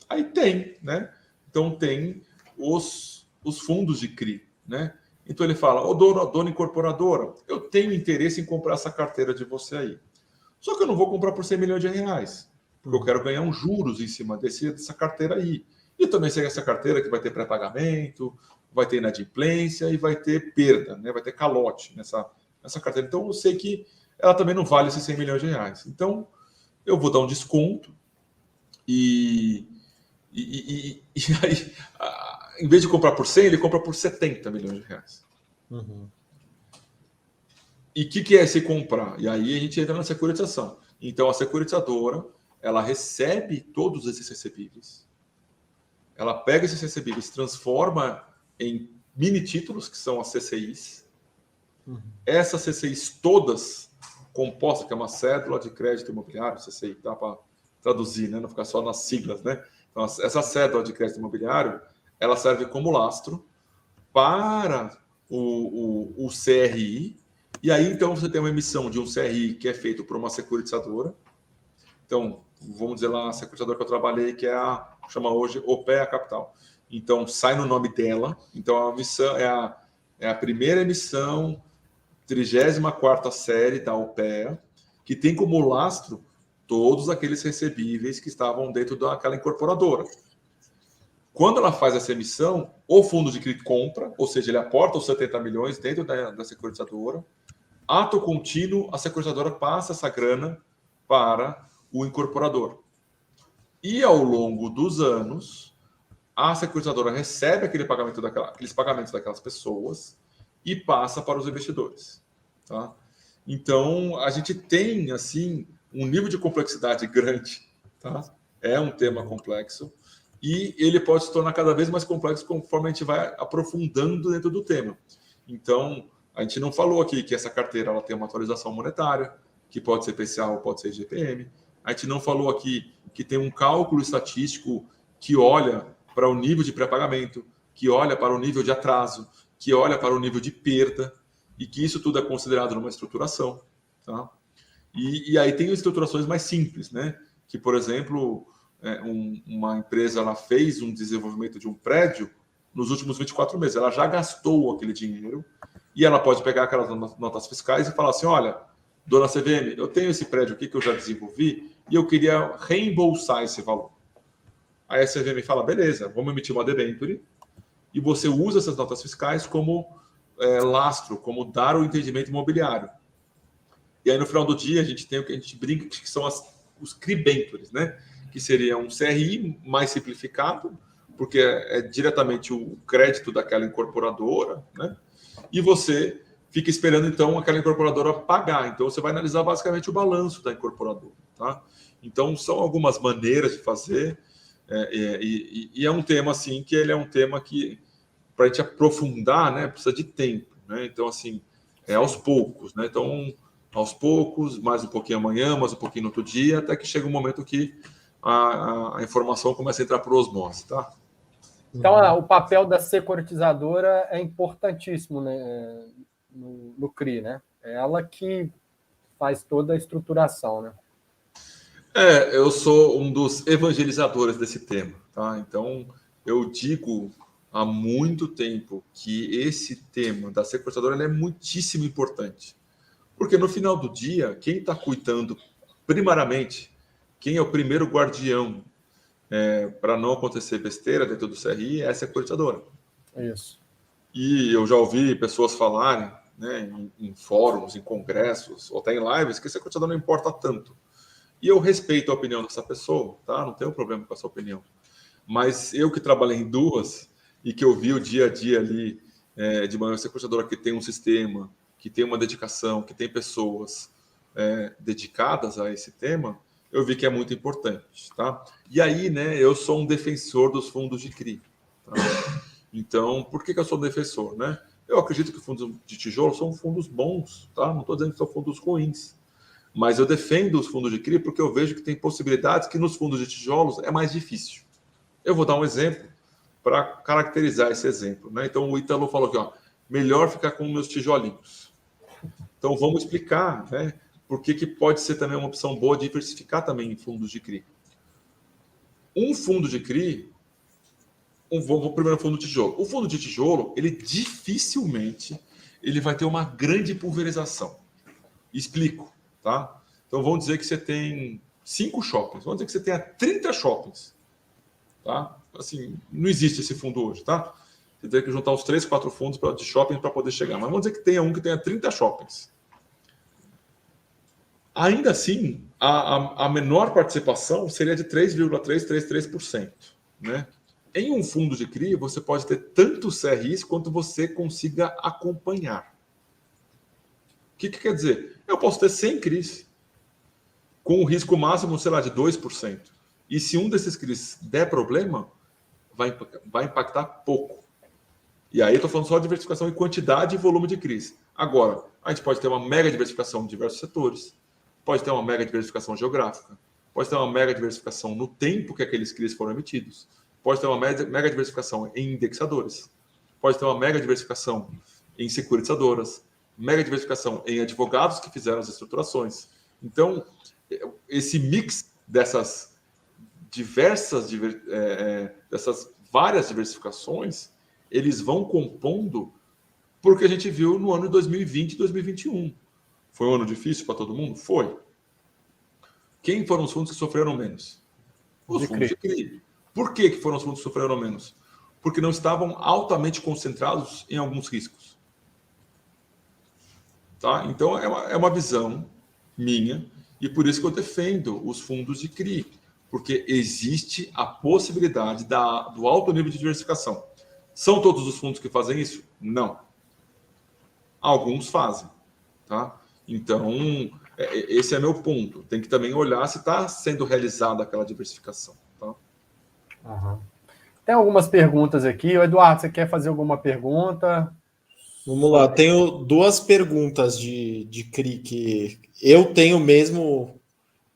Aí tem, né? Então tem os fundos de CRI, né? Então ele fala, dona incorporadora, eu tenho interesse em comprar essa carteira de você aí. Só que eu não vou comprar por 100 milhões de reais, porque eu quero ganhar uns juros em cima dessa carteira aí. E também sei essa carteira que vai ter pré-pagamento, vai ter inadimplência e vai ter perda, né? Vai ter calote nessa carteira. Então eu sei que ela também não vale esses 100 milhões de reais. Então eu vou dar um desconto e aí, em vez de comprar por 100, ele compra por 70 milhões de reais. Uhum. E o que é esse comprar? E aí a gente entra na securitização. Então a securitizadora, ela recebe todos esses recebíveis, ela pega esses recebíveis, transforma em mini títulos, que são as CCIs. Uhum. Essas CCIs todas compostas, que é uma cédula de crédito imobiliário, CCI, dá para traduzir, né? Não ficar só nas siglas, né? Então, essa cédula de crédito imobiliário, ela serve como lastro para o CRI, e aí, então, você tem uma emissão de um CRI que é feito por uma securitizadora. Então, vamos dizer lá, a securitizadora que eu trabalhei, que chama hoje OPEA Capital. Então, sai no nome dela. Então, a emissão é a primeira emissão, 34ª série da OPEA, que tem como lastro todos aqueles recebíveis que estavam dentro daquela incorporadora. Quando ela faz essa emissão, o fundo de CRI compra, ou seja, ele aporta os 70 milhões dentro da securitizadora. Ato contínuo, a securitizadora passa essa grana para o incorporador. E ao longo dos anos, a securitizadora recebe aqueles pagamentos daquelas pessoas e passa para os investidores. Tá? Então, a gente tem, assim, um nível de complexidade grande. Tá? É um tema complexo. E ele pode se tornar cada vez mais complexo conforme a gente vai aprofundando dentro do tema. Então, a gente não falou aqui que essa carteira ela tem uma atualização monetária, que pode ser PCA ou pode ser IGPM. A gente não falou aqui que tem um cálculo estatístico que olha para o nível de pré-pagamento, que olha para o nível de atraso, que olha para o nível de perda, e que isso tudo é considerado numa estruturação. Tá? E aí tem estruturações mais simples, né? Que, por exemplo, uma empresa ela fez um desenvolvimento de um prédio nos últimos 24 meses. Ela já gastou aquele dinheiro e ela pode pegar aquelas notas fiscais e falar assim, olha, dona CVM, eu tenho esse prédio aqui que eu já desenvolvi e eu queria reembolsar esse valor. Aí a CVM fala, beleza, vamos emitir uma debenture e você usa essas notas fiscais como lastro, como dar o entendimento imobiliário. E aí no final do dia a gente tem o que a gente brinca que são os cribentures, né? Que seria um CRI mais simplificado, porque é diretamente o crédito daquela incorporadora, né? E você fica esperando, então, aquela incorporadora pagar. Então, você vai analisar basicamente o balanço da incorporadora. Tá? Então, são algumas maneiras de fazer. E é um tema, assim, que ele é um tema que, para a gente aprofundar, né, precisa de tempo. Né? Então, assim, aos poucos. Né? Então, aos poucos, mais um pouquinho amanhã, mais um pouquinho no outro dia, até que chega um momento que a informação começa a entrar por osmose. Tá? Então, o papel da securitizadora é importantíssimo, né, no CRI, né? É ela que faz toda a estruturação, né? Eu sou um dos evangelizadores desse tema, tá? Então, eu digo há muito tempo que esse tema da securitizadora é muitíssimo importante. Porque no final do dia, quem está cuidando primariamente quem é o primeiro guardião para não acontecer besteira dentro do CRI, é a securitizadora. Isso. E eu já ouvi pessoas falarem, né, em fóruns, em congressos, ou até em lives, que a securitizadora não importa tanto. E eu respeito a opinião dessa pessoa, tá? Não tenho problema com essa opinião. Mas eu que trabalhei em duas e que eu vi o dia a dia ali de uma securitizadora que tem um sistema, que tem uma dedicação, que tem pessoas dedicadas a esse tema, eu vi que é muito importante, tá? E aí, né, eu sou um defensor dos fundos de CRI. Tá? Então, por que eu sou um defensor, né? Eu acredito que fundos de tijolo são fundos bons, tá? Não estou dizendo que são fundos ruins, mas eu defendo os fundos de CRI porque eu vejo que tem possibilidades que nos fundos de tijolos é mais difícil. Eu vou dar um exemplo para caracterizar esse exemplo, né? Então, o Ítalo falou aqui, ó, melhor ficar com meus tijolinhos. Então, vamos explicar, né? Por que pode ser também uma opção boa diversificar também em fundos de CRI. Um fundo de CRI, vou primeiro fundo de tijolo. O fundo de tijolo, ele dificilmente ele vai ter uma grande pulverização. Explico, tá? Então, vamos dizer que você tem 5 shoppings. Vamos dizer que você tenha 30 shoppings. Tá? Assim, não existe esse fundo hoje, tá? Você tem que juntar os 3, 4 fundos de shopping para poder chegar. Mas vamos dizer que tenha um que tenha 30 shoppings. Ainda assim, a menor participação seria de 3,333%. Né? Em um fundo de CRI, você pode ter tantos CRIs quanto você consiga acompanhar. O que quer dizer? Eu posso ter 100 CRIs com o risco máximo, sei lá, de 2%. E se um desses CRIs der problema, vai impactar pouco. E aí eu estou falando só de diversificação em quantidade e volume de CRIs. Agora, a gente pode ter uma mega diversificação em diversos setores, pode ter uma mega diversificação geográfica, pode ter uma mega diversificação no tempo que aqueles CRIs foram emitidos, pode ter uma mega diversificação em indexadores, pode ter uma mega diversificação em securitizadoras, mega diversificação em advogados que fizeram as estruturações. Então, esse mix dessas dessas várias diversificações, eles vão compondo porque a gente viu no ano de 2020 e 2021. Foi um ano difícil para todo mundo? Foi. Quem foram os fundos que sofreram menos? Os fundos de CRI. Por que foram os fundos que sofreram menos? Porque não estavam altamente concentrados em alguns riscos. Tá? Então, é uma visão minha, e por isso que eu defendo os fundos de CRI, porque existe a possibilidade do alto nível de diversificação. São todos os fundos que fazem isso? Não. Alguns fazem. Tá? Então, esse é meu ponto. Tem que também olhar se está sendo realizada aquela diversificação. Tá? Uhum. Tem algumas perguntas aqui. Eduardo, você quer fazer alguma pergunta? Vamos lá, tenho 2 perguntas de CRI que eu tenho mesmo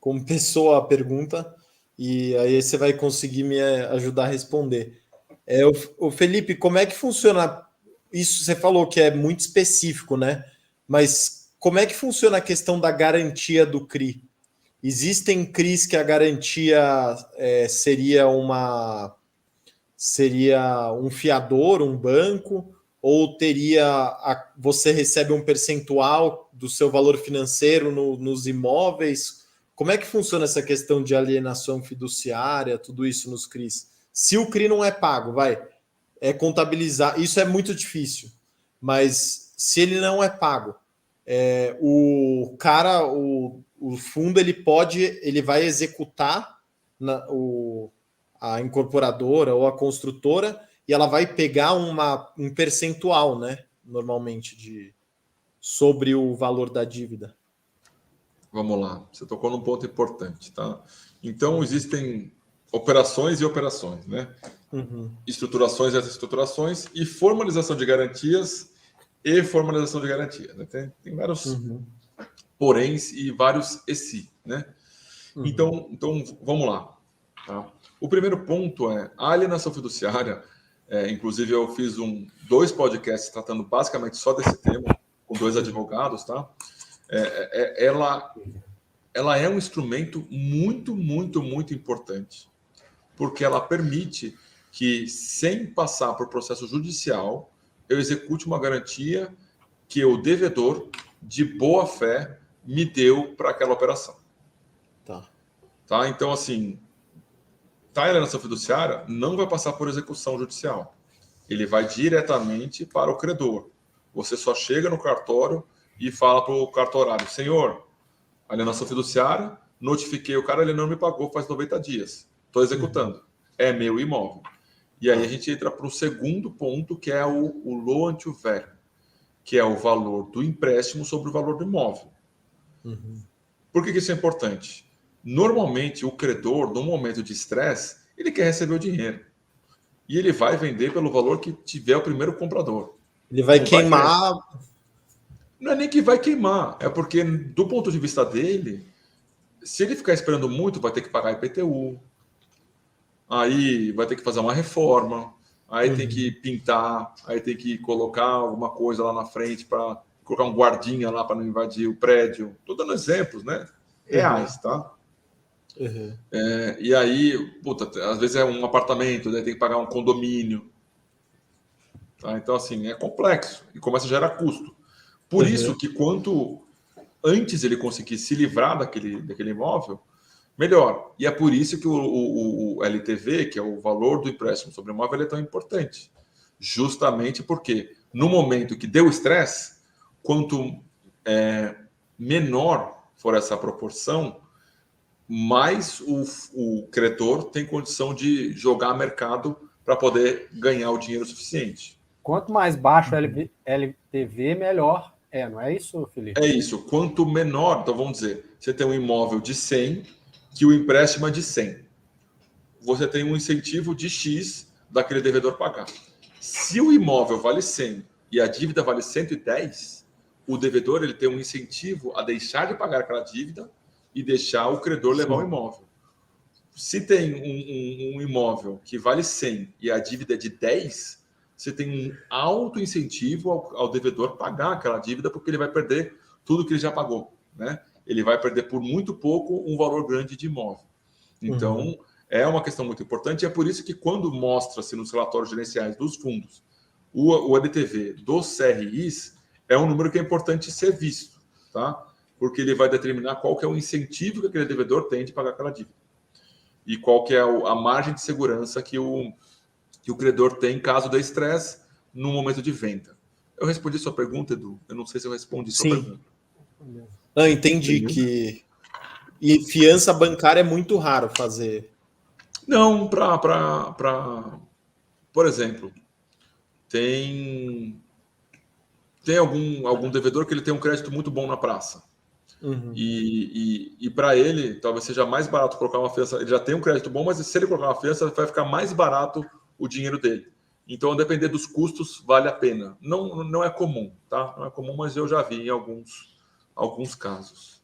como pessoa a pergunta, e aí você vai conseguir me ajudar a responder. O Felipe, como é que funciona isso? Você falou que é muito específico, né? Mas como é que funciona a questão da garantia do CRI? Existem CRIs que a garantia seria um fiador, um banco, ou você recebe um percentual do seu valor financeiro nos imóveis? Como é que funciona essa questão de fiduciária, tudo isso nos CRIs? Se o CRI não é pago, contabilizar, isso é muito difícil, mas se ele não é pago, o fundo ele vai executar a incorporadora ou a construtora, e ela vai pegar um percentual, né, normalmente, sobre o valor da dívida. Vamos lá, você tocou num ponto importante, tá? Então, existem operações e operações, né? Uhum. Estruturações e estruturações, e formalização de garantias e formalização de garantias. Né? Tem vários poréns e vários e-si, né? Uhum. Então, vamos lá. Tá? O primeiro ponto é a alienação fiduciária. Inclusive, eu fiz 2 podcasts tratando basicamente só desse tema, com 2 advogados, tá? Ela é um instrumento muito, muito, muito importante, porque ela permite que, sem passar por processo judicial, eu execute uma garantia que o devedor, de boa fé, me deu para aquela operação. Tá. Tá? Então, assim, tá em alienação fiduciária, não vai passar por execução judicial. Ele vai diretamente para o credor. Você só chega no cartório e fala para o cartorário: senhor, alienação fiduciária, notifiquei o cara, ele não me pagou faz 90 dias. Estou executando. É meu imóvel. E aí a gente entra para o segundo ponto, que é o loan to value, que é o valor do empréstimo sobre o valor do imóvel. Por que isso é importante? Normalmente, o credor, no momento de estresse, ele quer receber o dinheiro. E ele vai vender pelo valor que tiver o primeiro comprador. Ele vai queimar. Não é nem que vai queimar, é porque, do ponto de vista dele, se ele ficar esperando muito, vai ter que pagar IPTU, aí vai ter que fazer uma reforma, aí tem que pintar, aí tem que colocar alguma coisa lá na frente para colocar um guardinha lá para não invadir o prédio. Estou dando exemplos, né? Reais, tá? E aí, puta, às vezes é um apartamento, né? Tem que pagar um condomínio. Tá? Então, assim, é complexo e começa a gerar custo. Por isso que quanto antes ele conseguir se livrar daquele imóvel, melhor. E é por isso que o LTV, que é o valor do empréstimo sobre o imóvel, ele é tão importante. Justamente porque no momento que deu estresse, quanto menor for essa proporção, mais o credor tem condição de jogar mercado para poder ganhar o dinheiro suficiente. Quanto mais baixo o LTV, melhor não é isso, Felipe? É isso. Quanto menor, então vamos dizer, você tem um imóvel de 100, que o empréstimo é de 100. Você tem um incentivo de X daquele devedor pagar. Se o imóvel vale 100 e a dívida vale 110, o devedor ele tem um incentivo a deixar de pagar aquela dívida e deixar o credor levar o imóvel. Se tem um imóvel que vale 100 e a dívida é de 10, você tem um alto incentivo ao devedor pagar aquela dívida, porque ele vai perder tudo que ele já pagou, né? Ele vai perder por muito pouco um valor grande de imóvel. Então, é uma questão muito importante, e é por isso que quando mostra-se nos relatórios gerenciais dos fundos o LTV dos CRIs, é um número que é importante ser visto, tá? Porque ele vai determinar qual que é o incentivo que aquele devedor tem de pagar aquela dívida. E qual que é a margem de segurança que o credor tem caso dê estresse no momento de venda. Eu respondi sua pergunta, Edu? Eu não sei se eu respondi sua pergunta. Não, entendi que... E fiança bancária é muito raro fazer. Não, por exemplo, tem algum devedor que ele tem um crédito muito bom na praça. E para ele, talvez seja mais barato colocar uma fiança. Ele já tem um crédito bom, mas se ele colocar uma fiança, vai ficar mais barato o dinheiro dele. Então, a depender dos custos, vale a pena. Não é comum, tá? Não é comum, mas eu já vi em alguns casos.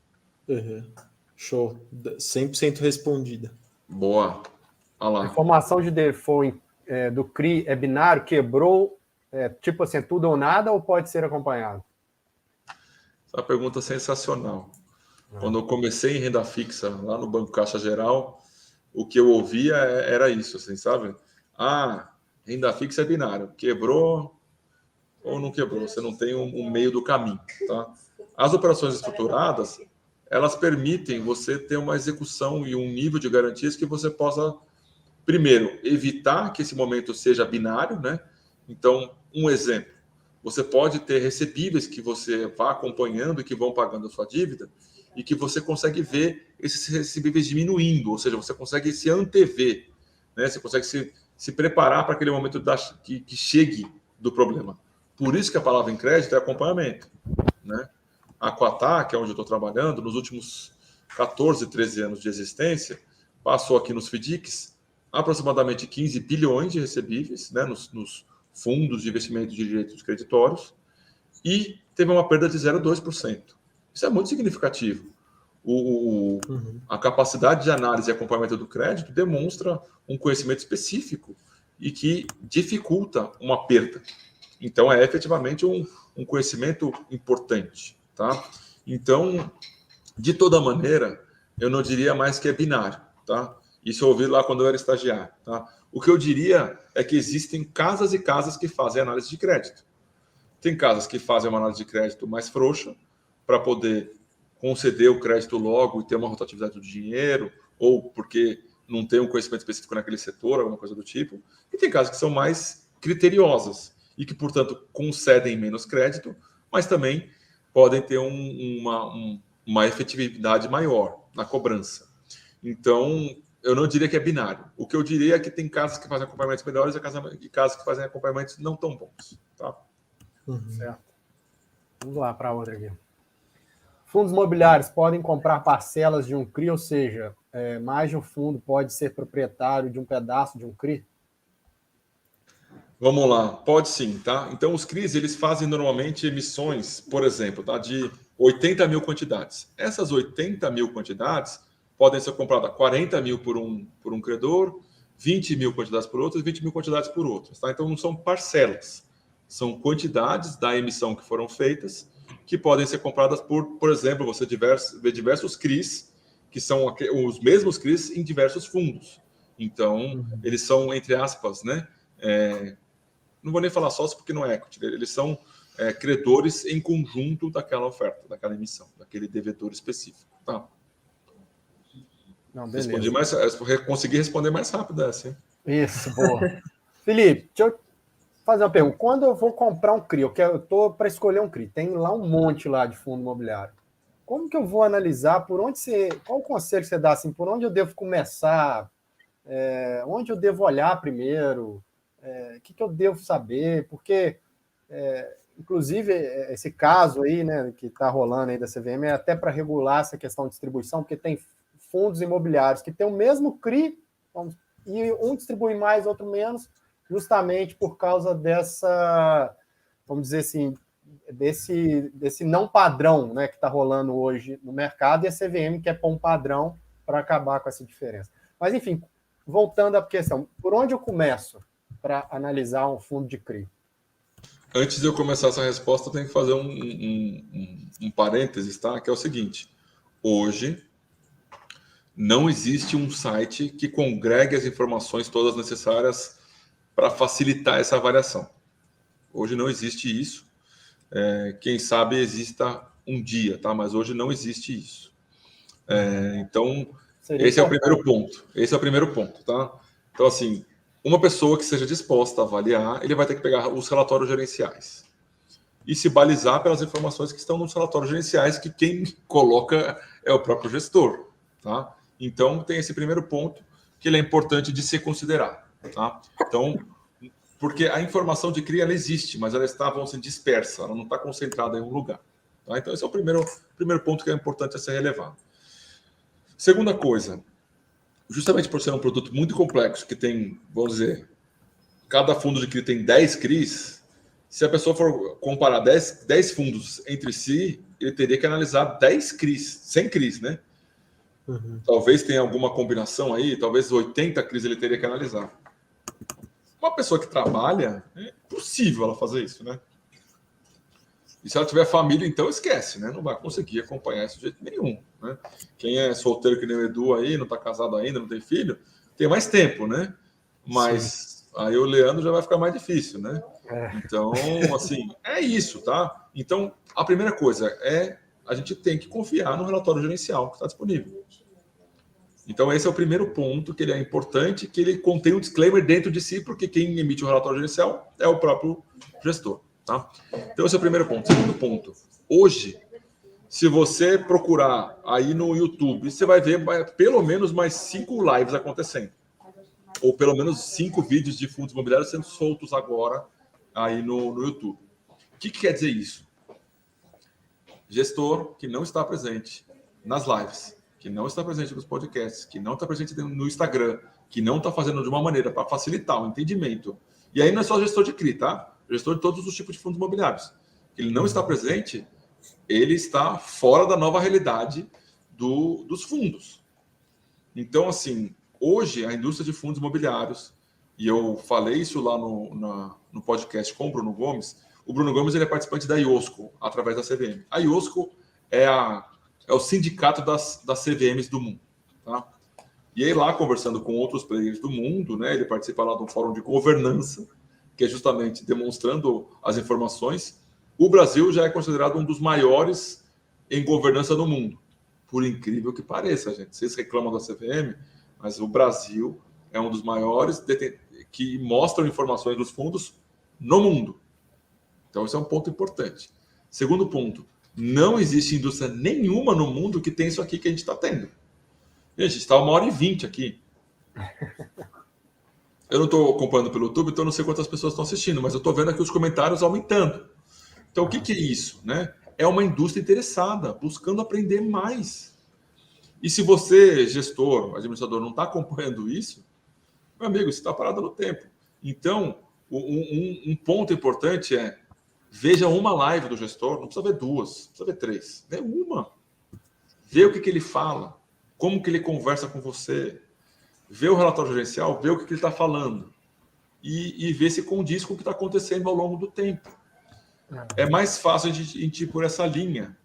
Show. 100% respondida. Boa. Olha lá. A informação de default do CRI é binário, quebrou, tipo assim, tudo ou nada, ou pode ser acompanhado? Essa pergunta é sensacional. Quando eu comecei em renda fixa, lá no Banco Caixa Geral, o que eu ouvia era isso, assim, sabe? Renda fixa é binário. Quebrou ou não quebrou? Você não tem um meio do caminho, tá? As operações estruturadas, elas permitem você ter uma execução e um nível de garantias que você possa, primeiro, evitar que esse momento seja binário, né? Então, um exemplo, você pode ter recebíveis que você vá acompanhando e que vão pagando a sua dívida e que você consegue ver esses recebíveis diminuindo, ou seja, você consegue se antever, né? Você consegue se preparar para aquele momento que chegue do problema. Por isso que a palavra em crédito é acompanhamento, né? A Quatá, que é onde eu estou trabalhando, nos últimos 14, 13 anos de existência, passou aqui nos FDICs aproximadamente 15 bilhões de recebíveis, né, nos fundos de investimento de direitos creditórios, e teve uma perda de 0,2%. Isso é muito significativo. A capacidade de análise e acompanhamento do crédito demonstra um conhecimento específico e que dificulta uma perda. Então, é efetivamente um conhecimento importante. Tá? Então, de toda maneira, eu não diria mais que é binário. Tá? Isso eu ouvi lá quando eu era estagiário. Tá? O que eu diria é que existem casas e casas que fazem análise de crédito. Tem casas que fazem uma análise de crédito mais frouxa, para poder conceder o crédito logo e ter uma rotatividade do dinheiro, ou porque não tem um conhecimento específico naquele setor, alguma coisa do tipo, e tem casos que são mais criteriosas e que, portanto, concedem menos crédito, mas também podem ter uma efetividade maior na cobrança. Então, eu não diria que é binário. O que eu diria é que tem casos que fazem acompanhamentos melhores e casos que fazem acompanhamentos não tão bons. Tá? Certo. Vamos lá para outra aqui. Fundos imobiliários podem comprar parcelas de um CRI, ou seja, mais de um fundo pode ser proprietário de um pedaço de um CRI? Vamos lá, pode sim, tá? Então, os CRIs, eles fazem normalmente emissões, por exemplo, tá, de 80 mil quantidades. Essas 80 mil quantidades podem ser compradas 40 mil por um credor, 20 mil quantidades por outro e 20 mil quantidades por outros. Tá? Então, não são parcelas, são quantidades da emissão que foram feitas que podem ser compradas por exemplo, você vê diversos CRIs, que são os mesmos CRIs em diversos fundos. Então, eles são, entre aspas, né? Não vou nem falar sócio porque não é equity, eles são credores em conjunto daquela oferta, daquela emissão, daquele devedor específico. Tá? Não, beleza. Consegui responder mais rápido essa, hein? Isso, boa. Felipe, deixa eu fazer uma pergunta. Quando eu vou comprar um CRI, eu estou para escolher um CRI, tem lá um monte lá de fundo imobiliário. Como que eu vou analisar, qual o conselho que você dá, assim, por onde eu devo começar, onde eu devo olhar primeiro, o que eu devo saber, porque, inclusive, esse caso aí, né, que está rolando aí da CVM é até para regular essa questão de distribuição, porque tem fundos imobiliários que têm o mesmo CRI, e um distribui mais, outro menos, justamente por causa dessa, vamos dizer assim, desse não padrão, né, que está rolando hoje no mercado, e a CVM quer pôr um padrão para acabar com essa diferença. Mas, enfim, voltando à questão, por onde eu começo para analisar um fundo de CRI? Antes de eu começar essa resposta, eu tenho que fazer um parênteses, tá? Que é o seguinte: hoje não existe um site que congregue as informações todas necessárias para facilitar essa avaliação. Hoje não existe isso. Quem sabe exista um dia, tá? Mas hoje não existe isso. Então, esse é o primeiro ponto. Esse é o primeiro ponto, tá? Então, assim, uma pessoa que seja disposta a avaliar, ele vai ter que pegar os relatórios gerenciais e se balizar pelas informações que estão nos relatórios gerenciais, que quem coloca é o próprio gestor, tá? Então, tem esse primeiro ponto que ele é importante de se considerar, tá? Então, porque a informação de CRI, ela existe, mas ela está, vamos dizer, dispersa, ela não está concentrada em um lugar, tá? Então, esse é o primeiro ponto que é importante a ser relevado. Segunda coisa, justamente por ser um produto muito complexo, que tem, vamos dizer, cada fundo de CRI tem 10 CRIs, se a pessoa for comparar 10 fundos entre si, ele teria que analisar 10 CRIs, 100 CRIs, né? Uhum. Talvez tenha alguma combinação aí, talvez 80 CRIs ele teria que analisar. Uma pessoa que trabalha, é impossível ela fazer isso, né? E se ela tiver família, então esquece, né? Não vai conseguir acompanhar isso de jeito nenhum, né? Quem é solteiro que nem o Edu aí, não está casado ainda, não tem filho, tem mais tempo, né? Mas aí o Leandro já vai ficar mais difícil, né? Então, assim, é isso, tá? Então, a primeira coisa é a gente tem que confiar no relatório gerencial que está disponível. Então, esse é o primeiro ponto, que ele é importante, que ele contém um disclaimer dentro de si, porque quem emite o relatório gerencial é o próprio gestor, tá? Então, esse é o primeiro ponto. Segundo ponto, hoje, se você procurar aí no YouTube, você vai ver pelo menos mais 5 lives acontecendo. Ou pelo menos 5 vídeos de fundos imobiliários sendo soltos agora aí no YouTube. O que quer dizer isso? Gestor que não está presente nas lives, que não está presente nos podcasts, que não está presente no Instagram, que não está fazendo de uma maneira para facilitar o entendimento. E aí não é só gestor de CRI, tá? Gestor de todos os tipos de fundos imobiliários. Ele não está presente, ele está fora da nova realidade dos fundos. Então, assim, hoje a indústria de fundos imobiliários, e eu falei isso lá no podcast com o Bruno Gomes. O Bruno Gomes, ele é participante da IOSCO, através da CVM. A IOSCO é o sindicato das CVMs do mundo, tá? E aí lá, conversando com outros players do mundo, né, ele participa lá de um fórum de governança, que é justamente demonstrando as informações. O Brasil já é considerado um dos maiores em governança no mundo. Por incrível que pareça, gente. Vocês reclamam da CVM, mas o Brasil é um dos maiores que mostram informações dos fundos no mundo. Então, esse é um ponto importante. Segundo ponto, não existe indústria nenhuma no mundo que tem isso aqui que a gente está tendo. Gente, está 1h20 aqui. Eu não estou acompanhando pelo YouTube, então eu não sei quantas pessoas estão assistindo, mas eu estou vendo aqui os comentários aumentando. Então, o que é isso? Né? É uma indústria interessada, buscando aprender mais. E se você, gestor, administrador, não está acompanhando isso, meu amigo, você está parado no tempo. Então, um ponto importante é: veja uma live do gestor, não precisa ver duas, não precisa ver três, vê uma. Vê o que ele fala, como que ele conversa com você, vê o relatório gerencial, vê o que ele está falando e vê se condiz com o que está acontecendo ao longo do tempo. É mais fácil a gente ir por essa linha,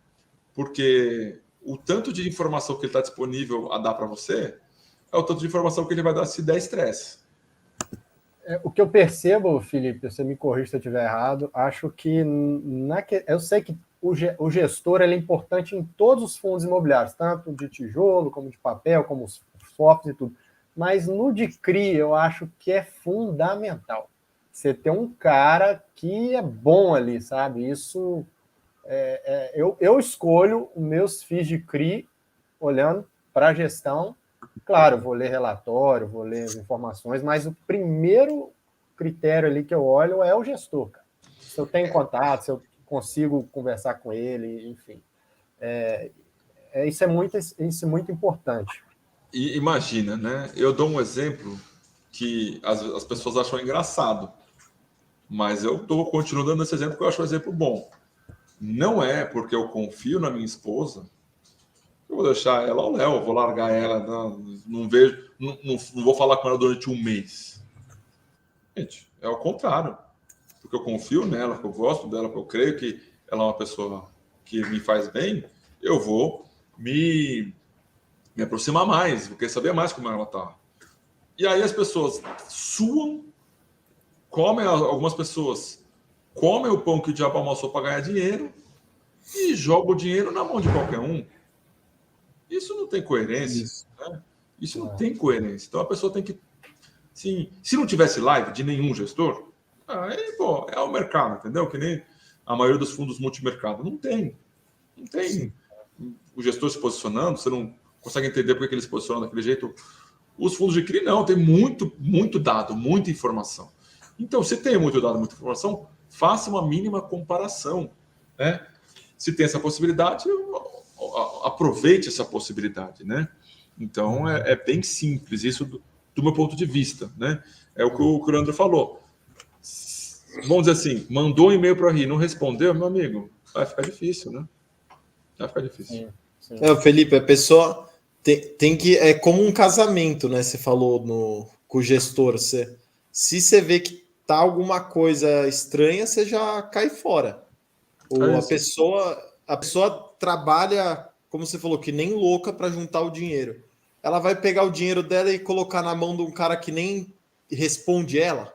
porque o tanto de informação que ele está disponível a dar para você é o tanto de informação que ele vai dar se der estresse. O que eu percebo, Felipe, você me corrija se eu estiver errado, acho que eu sei que o gestor ele é importante em todos os fundos imobiliários, tanto de tijolo, como de papel, como os FOFs e tudo. Mas no de CRI, eu acho que é fundamental. Você ter um cara que é bom ali, sabe? Isso, eu escolho os meus FIIs de CRI olhando para a gestão. Claro, vou ler relatório, vou ler as informações, mas o primeiro critério ali que eu olho é o gestor, cara. Se eu tenho contato, se eu consigo conversar com ele, enfim. Isso é muito importante. E imagina, né? Eu dou um exemplo que as pessoas acham engraçado, mas eu continuo dando esse exemplo porque eu acho um exemplo bom. Não é porque eu confio na minha esposa eu vou deixar ela ao léu, vou largar ela, não vejo, não vou falar com ela durante um mês. Gente, é o contrário. Porque eu confio nela, porque eu gosto dela, porque eu creio que ela é uma pessoa que me faz bem, eu vou me aproximar mais, vou querer saber mais como ela está. E aí as pessoas suam, algumas pessoas comem o pão que o diabo amassou para ganhar dinheiro e jogam o dinheiro na mão de qualquer um. Isso não tem coerência. Né? Isso não tem coerência. Então a pessoa tem que. Sim, se não tivesse live de nenhum gestor, aí, pô, é o mercado, entendeu? Que nem a maioria dos fundos multimercado. Não tem. Não tem Sim. O gestor se posicionando, você não consegue entender por que ele se posiciona daquele jeito. Os fundos de CRI não, tem muito dado, muita informação. Então, se tem muito dado, muita informação, faça uma mínima comparação. Né? Se tem essa possibilidade, aproveite essa possibilidade, né? Então é bem simples isso do meu ponto de vista, né? É o que o Leandro falou. Vamos dizer assim, mandou um e-mail para o RI, não respondeu, meu amigo, vai ficar difícil, né? Vai ficar difícil. Sim. Felipe, a pessoa tem que é como um casamento, né? Você falou com o gestor, se você vê que tá alguma coisa estranha, você já cai fora. Ou a pessoa trabalha, como você falou, que nem louca para juntar o dinheiro. Ela vai pegar o dinheiro dela e colocar na mão de um cara que nem responde ela.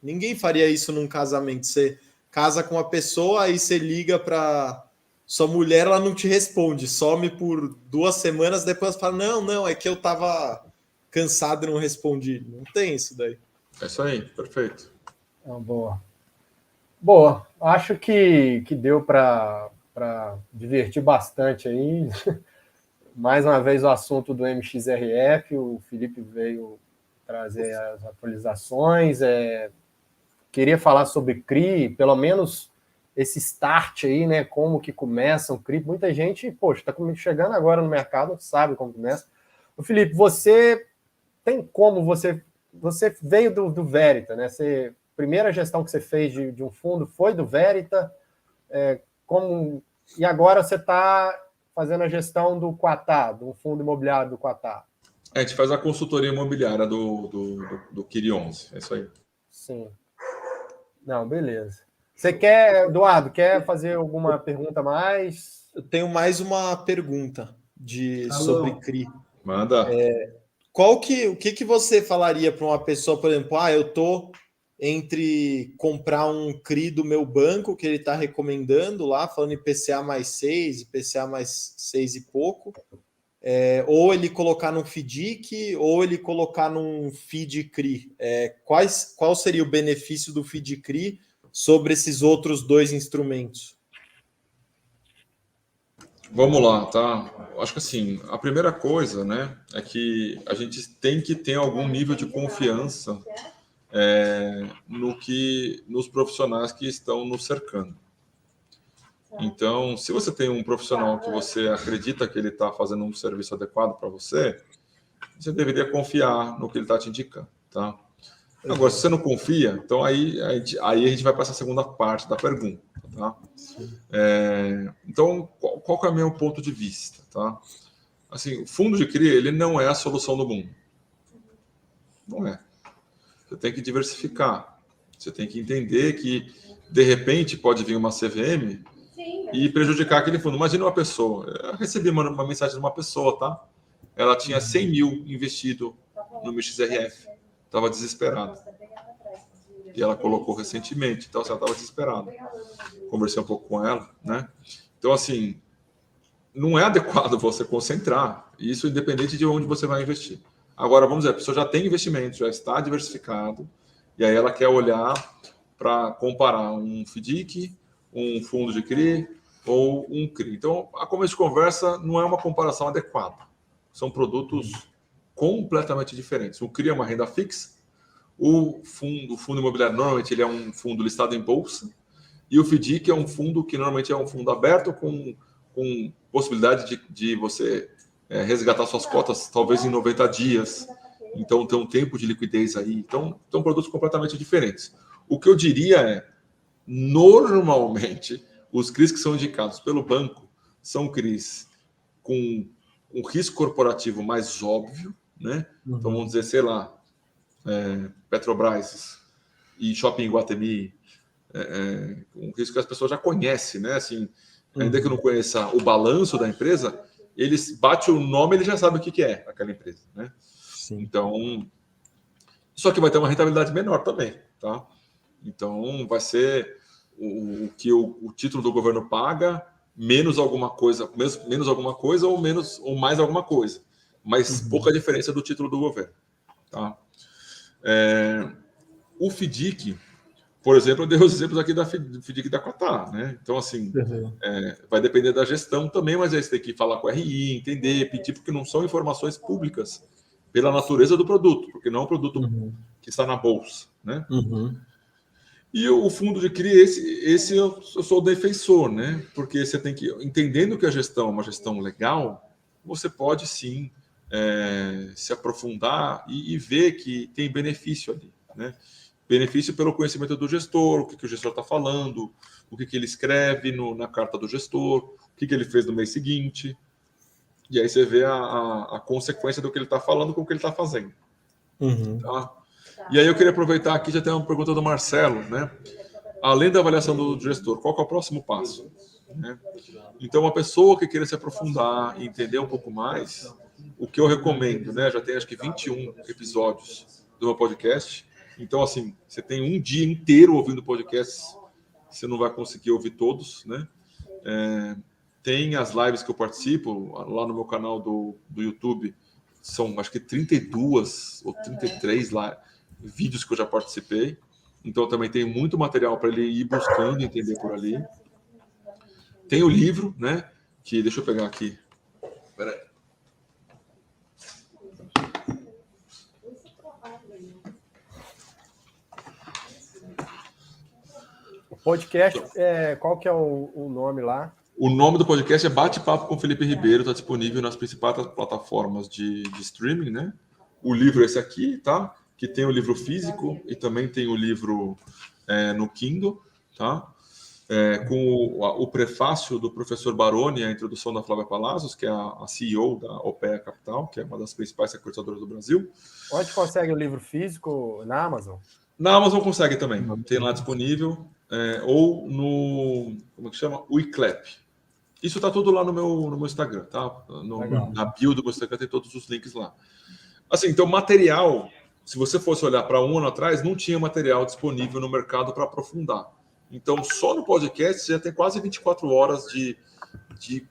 Ninguém faria isso num casamento. Você casa com uma pessoa, aí você liga para sua mulher, ela não te responde, some por 2 semanas, depois fala, não, é que eu tava cansado e não respondi. Não tem isso daí. É isso aí, perfeito. Boa, acho que deu para divertir bastante aí. Mais uma vez o assunto do MXRF, o Felipe veio trazer as atualizações. Queria falar sobre CRI, pelo menos esse start aí, né? Como que começa o CRI. Muita gente, poxa, está chegando agora no mercado, sabe como começa. O Felipe, você tem como você veio do Verita, né? Primeira gestão que você fez de um fundo foi do Verita, e agora você está fazendo a gestão do Quatá, do fundo imobiliário do Quatá. A gente faz a consultoria imobiliária do CRI 11, é isso aí. Sim. Não, beleza. Você quer, Eduardo, quer fazer alguma pergunta a mais? Eu tenho mais uma pergunta sobre CRI. Manda. O que você falaria para uma pessoa, por exemplo, entre comprar um CRI do meu banco, que ele está recomendando lá, falando IPCA mais 6, IPCA mais 6 e pouco, ou ele colocar num FDIC, ou ele colocar num FID CRI. Qual seria o benefício do FID CRI sobre esses outros dois instrumentos? Vamos lá, tá? Acho que assim, a primeira coisa, né, é que a gente tem que ter algum nível de confiança nos profissionais que estão nos cercando. Então, se você tem um profissional que você acredita que ele está fazendo um serviço adequado para você, você deveria confiar no que ele está te indicando, tá? Agora, se você não confia, então aí a gente vai para essa segunda parte da pergunta, tá? Então, qual que é o meu ponto de vista, tá? Assim, o fundo de CRI, ele não é a solução do mundo. Não é. Você tem que diversificar. Você tem que entender que, de repente, pode vir uma CVM e prejudicar aquele fundo. Imagina uma pessoa. Eu recebi uma mensagem de uma pessoa, tá? Ela tinha 100 mil investido no MXRF. Estava desesperada. E ela colocou recentemente. Então, ela estava desesperada. Conversei um pouco com ela, né? Então, assim, não é adequado você concentrar. Isso independente de onde você vai investir. Agora, vamos dizer, a pessoa já tem investimento, já está diversificado, e aí ela quer olhar para comparar um FDIC, um fundo de CRI ou um CRI. Então, a começo de conversa não é uma comparação adequada. São produtos completamente diferentes. O CRI é uma renda fixa, o fundo imobiliário normalmente ele é um fundo listado em bolsa, e o FDIC é um fundo que normalmente é um fundo aberto com possibilidade de você resgatar suas cotas talvez em 90 dias. Então, tem um tempo de liquidez aí. Então, são produtos completamente diferentes. O que eu diria é, normalmente, os CRIs que são indicados pelo banco são CRIs com um risco corporativo mais óbvio, né? Então, vamos dizer, sei lá, Petrobras e Shopping Iguatemi, um risco que as pessoas já conhecem, né? Assim, ainda que eu não conheça o balanço da empresa, eles bate o nome, ele já sabe o que é aquela empresa, né? Sim. Então, só que vai ter uma rentabilidade menor também, tá? Então, vai ser o que o título do governo paga menos alguma coisa ou mais alguma coisa, mas pouca diferença do título do governo, tá? O FDIC, por exemplo, eu dei os exemplos aqui da FDIC da Qatar, né? Então, assim, vai depender da gestão também, mas aí você tem que falar com a RI, entender, pedir, porque não são informações públicas pela natureza do produto, porque não é um produto que está na bolsa, né? E o fundo de CRI, esse eu sou o defensor, né? Porque você tem que, entendendo que a gestão é uma gestão legal, você pode sim se aprofundar e ver que tem benefício ali, né? Benefício pelo conhecimento do gestor, o que o gestor está falando, o que ele escreve na carta do gestor, o que ele fez no mês seguinte. E aí você vê a consequência do que ele está falando com o que ele está fazendo. Tá? E aí eu queria aproveitar aqui, já tem uma pergunta do Marcelo, né? Além da avaliação do gestor, qual que é o próximo passo? Né? Então, uma pessoa que queira se aprofundar e entender um pouco mais, o que eu recomendo, né? Já tem acho que 21 episódios do meu podcast. Então, assim, você tem um dia inteiro ouvindo podcasts, você não vai conseguir ouvir todos, né? Tem as lives que eu participo, lá no meu canal do YouTube, são acho que 32 ou 33 vídeos que eu já participei. Então, também tem muito material para ele ir buscando entender por ali. Tem o livro, né? Que, deixa eu pegar aqui. Espera aí. Podcast, qual que é o nome lá? O nome do podcast é Bate-Papo com Felipe Ribeiro, está disponível nas principais plataformas de streaming, né? O livro é esse aqui, tá? Que tem o livro físico e também tem o livro no Kindle, tá? Com o prefácio do professor Baroni, a introdução da Flávia Palazos, que é a CEO da OPEA Capital, que é uma das principais securitizadoras do Brasil. Onde consegue o livro físico? Na Amazon? Na Amazon consegue também, tem lá disponível, ou no, como é que chama? O iClap. Isso tá tudo lá no meu Instagram, tá? Na bio do meu Instagram tem todos os links lá. Assim, então material se você fosse olhar para um ano atrás, não tinha material disponível no mercado para aprofundar. Então, só no podcast você já tem quase 24 horas de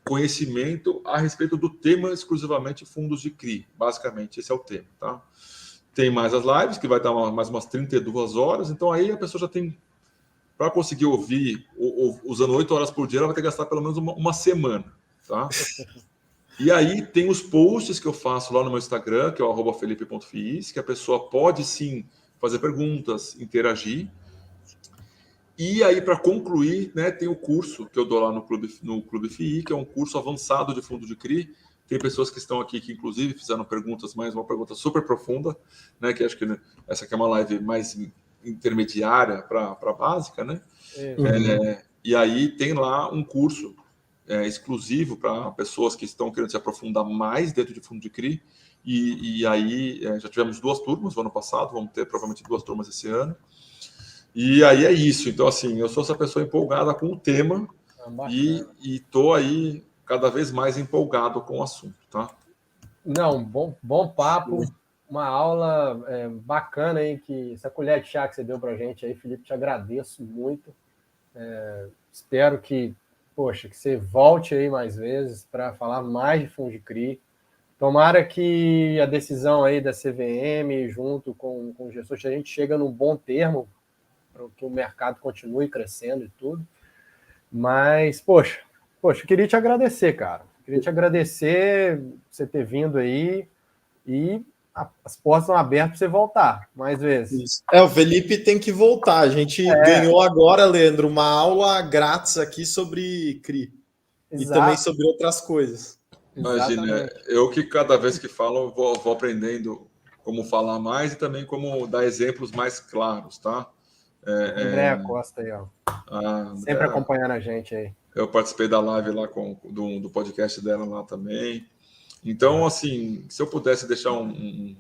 conhecimento a respeito do tema exclusivamente fundos de CRI. Basicamente, esse é o tema, tá? Tem mais as lives, que vai dar mais umas 32 horas. Então, aí a pessoa já tem... Para conseguir ouvir, usando 8 horas por dia, ela vai ter que gastar pelo menos uma semana, tá? E aí tem os posts que eu faço lá no meu Instagram, que é o @felipe.fiis, que a pessoa pode, sim, fazer perguntas, interagir. E aí, para concluir, né, tem o curso que eu dou lá no Clube FI, que é um curso avançado de fundo de CRI. Tem pessoas que estão aqui que, inclusive, fizeram perguntas, mas uma pergunta super profunda, né, que acho que essa aqui é uma live mais intermediária para básica, né? E aí tem lá um curso exclusivo para pessoas que estão querendo se aprofundar mais dentro de fundo de CRI. E aí já tivemos 2 turmas no ano passado, vamos ter provavelmente 2 turmas esse ano. E aí é isso. Então, assim, eu sou essa pessoa empolgada com o tema e estou aí cada vez mais empolgado com o assunto, tá? Não, bom papo, uma aula bacana aí, que essa colher de chá que você deu para a gente aí, Felipe, te agradeço muito. Espero que você volte aí mais vezes para falar mais de fundo de CRI. Tomara que a decisão aí da CVM, junto com o gestor, a gente chega num bom termo, para que o mercado continue crescendo e tudo. Mas, poxa, eu queria te agradecer, cara. Queria te agradecer você ter vindo aí e as portas estão abertas para você voltar mais vezes. Isso. O Felipe tem que voltar. A gente ganhou agora, Leandro, uma aula grátis aqui sobre CRI. Exato. E também sobre outras coisas. Imagina, eu que cada vez que falo, vou aprendendo como falar mais e também como dar exemplos mais claros, tá? Andréa Costa aí, ó. Sempre acompanhando a gente aí. Eu participei da live lá do podcast dela lá também. Então, assim, se eu pudesse deixar um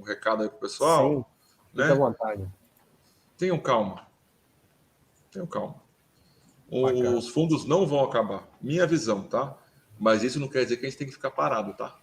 recado aí pro pessoal... Sim, fica à vontade. Tenham calma. Os fundos não vão acabar. Minha visão, tá? Mas isso não quer dizer que a gente tem que ficar parado, tá?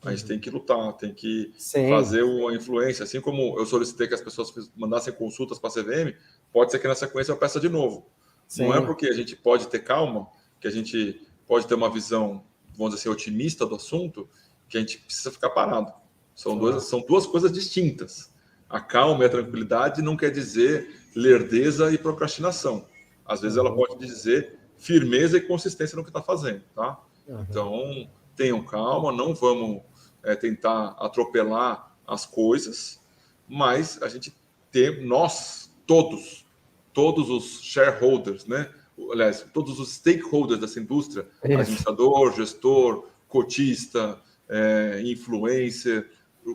A gente tem que lutar, tem que fazer a influência. Assim como eu solicitei que as pessoas mandassem consultas para a CVM, pode ser que na sequência eu peça de novo. Sim. Não é porque a gente pode ter calma, que a gente pode ter uma visão, vamos dizer assim, otimista do assunto, que a gente precisa ficar parado. São duas coisas distintas. A calma e a tranquilidade não quer dizer lerdeza e procrastinação. Às vezes ela pode dizer firmeza e consistência no que está fazendo, tá? Então, tenham calma, não vamos tentar atropelar as coisas, mas a gente tem, nós, todos os shareholders, né? Aliás, todos os stakeholders dessa indústria, administrador, gestor, cotista, influencer,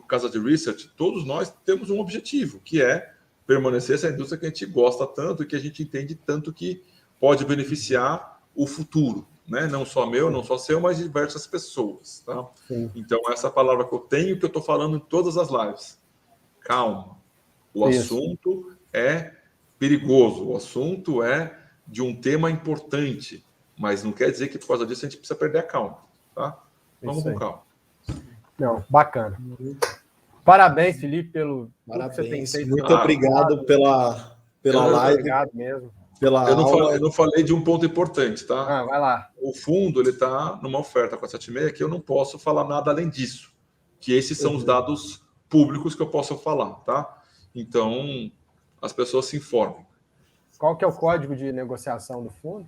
casa de research, todos nós temos um objetivo, que é permanecer essa indústria que a gente gosta tanto e que a gente entende tanto que pode beneficiar o futuro, né? Não só meu, não só seu, mas de diversas pessoas, tá? Então, essa palavra que eu tenho, que eu estou falando em todas as lives. Calma. O assunto é perigoso, o assunto é de um tema importante, mas não quer dizer que por causa disso a gente precisa perder a calma, tá? Vamos com calma. Não, bacana. Parabéns, Felipe, pelo que você tem feito. Muito obrigado pela live. Obrigado mesmo. Eu não falei de um ponto importante, tá? Vai lá. O fundo ele está numa oferta com a 76 que eu não posso falar nada além disso, que esses são os dados públicos que eu posso falar, tá? Então, as pessoas se informem. Qual que é o código de negociação do fundo?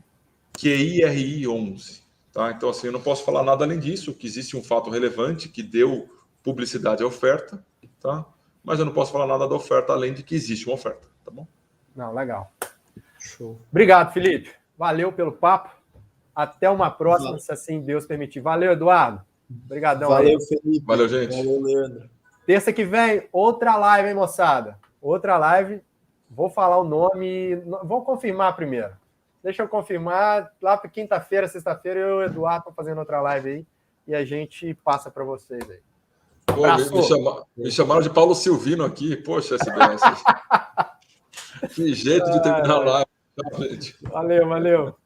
QIRI 11, tá? Então, assim, eu não posso falar nada além disso, que existe um fato relevante que deu publicidade à oferta, tá? Mas eu não posso falar nada da oferta além de que existe uma oferta, tá bom? Não, legal. Show. Obrigado, Felipe. Valeu pelo papo. Até uma próxima, se assim Deus permitir. Valeu, Eduardo. Obrigadão. Valeu, Felipe. Valeu, gente. Valeu, Leandro. Terça que vem, outra live, hein, moçada? Outra live. Vou falar o nome. Vou confirmar primeiro. Deixa eu confirmar. Lá para quinta-feira, sexta-feira, eu e o Eduardo estão fazendo outra live aí. E a gente passa para vocês aí. Me chamaram de Paulo Silvino aqui. Poxa, SBS. Que jeito de terminar a live. Valeu.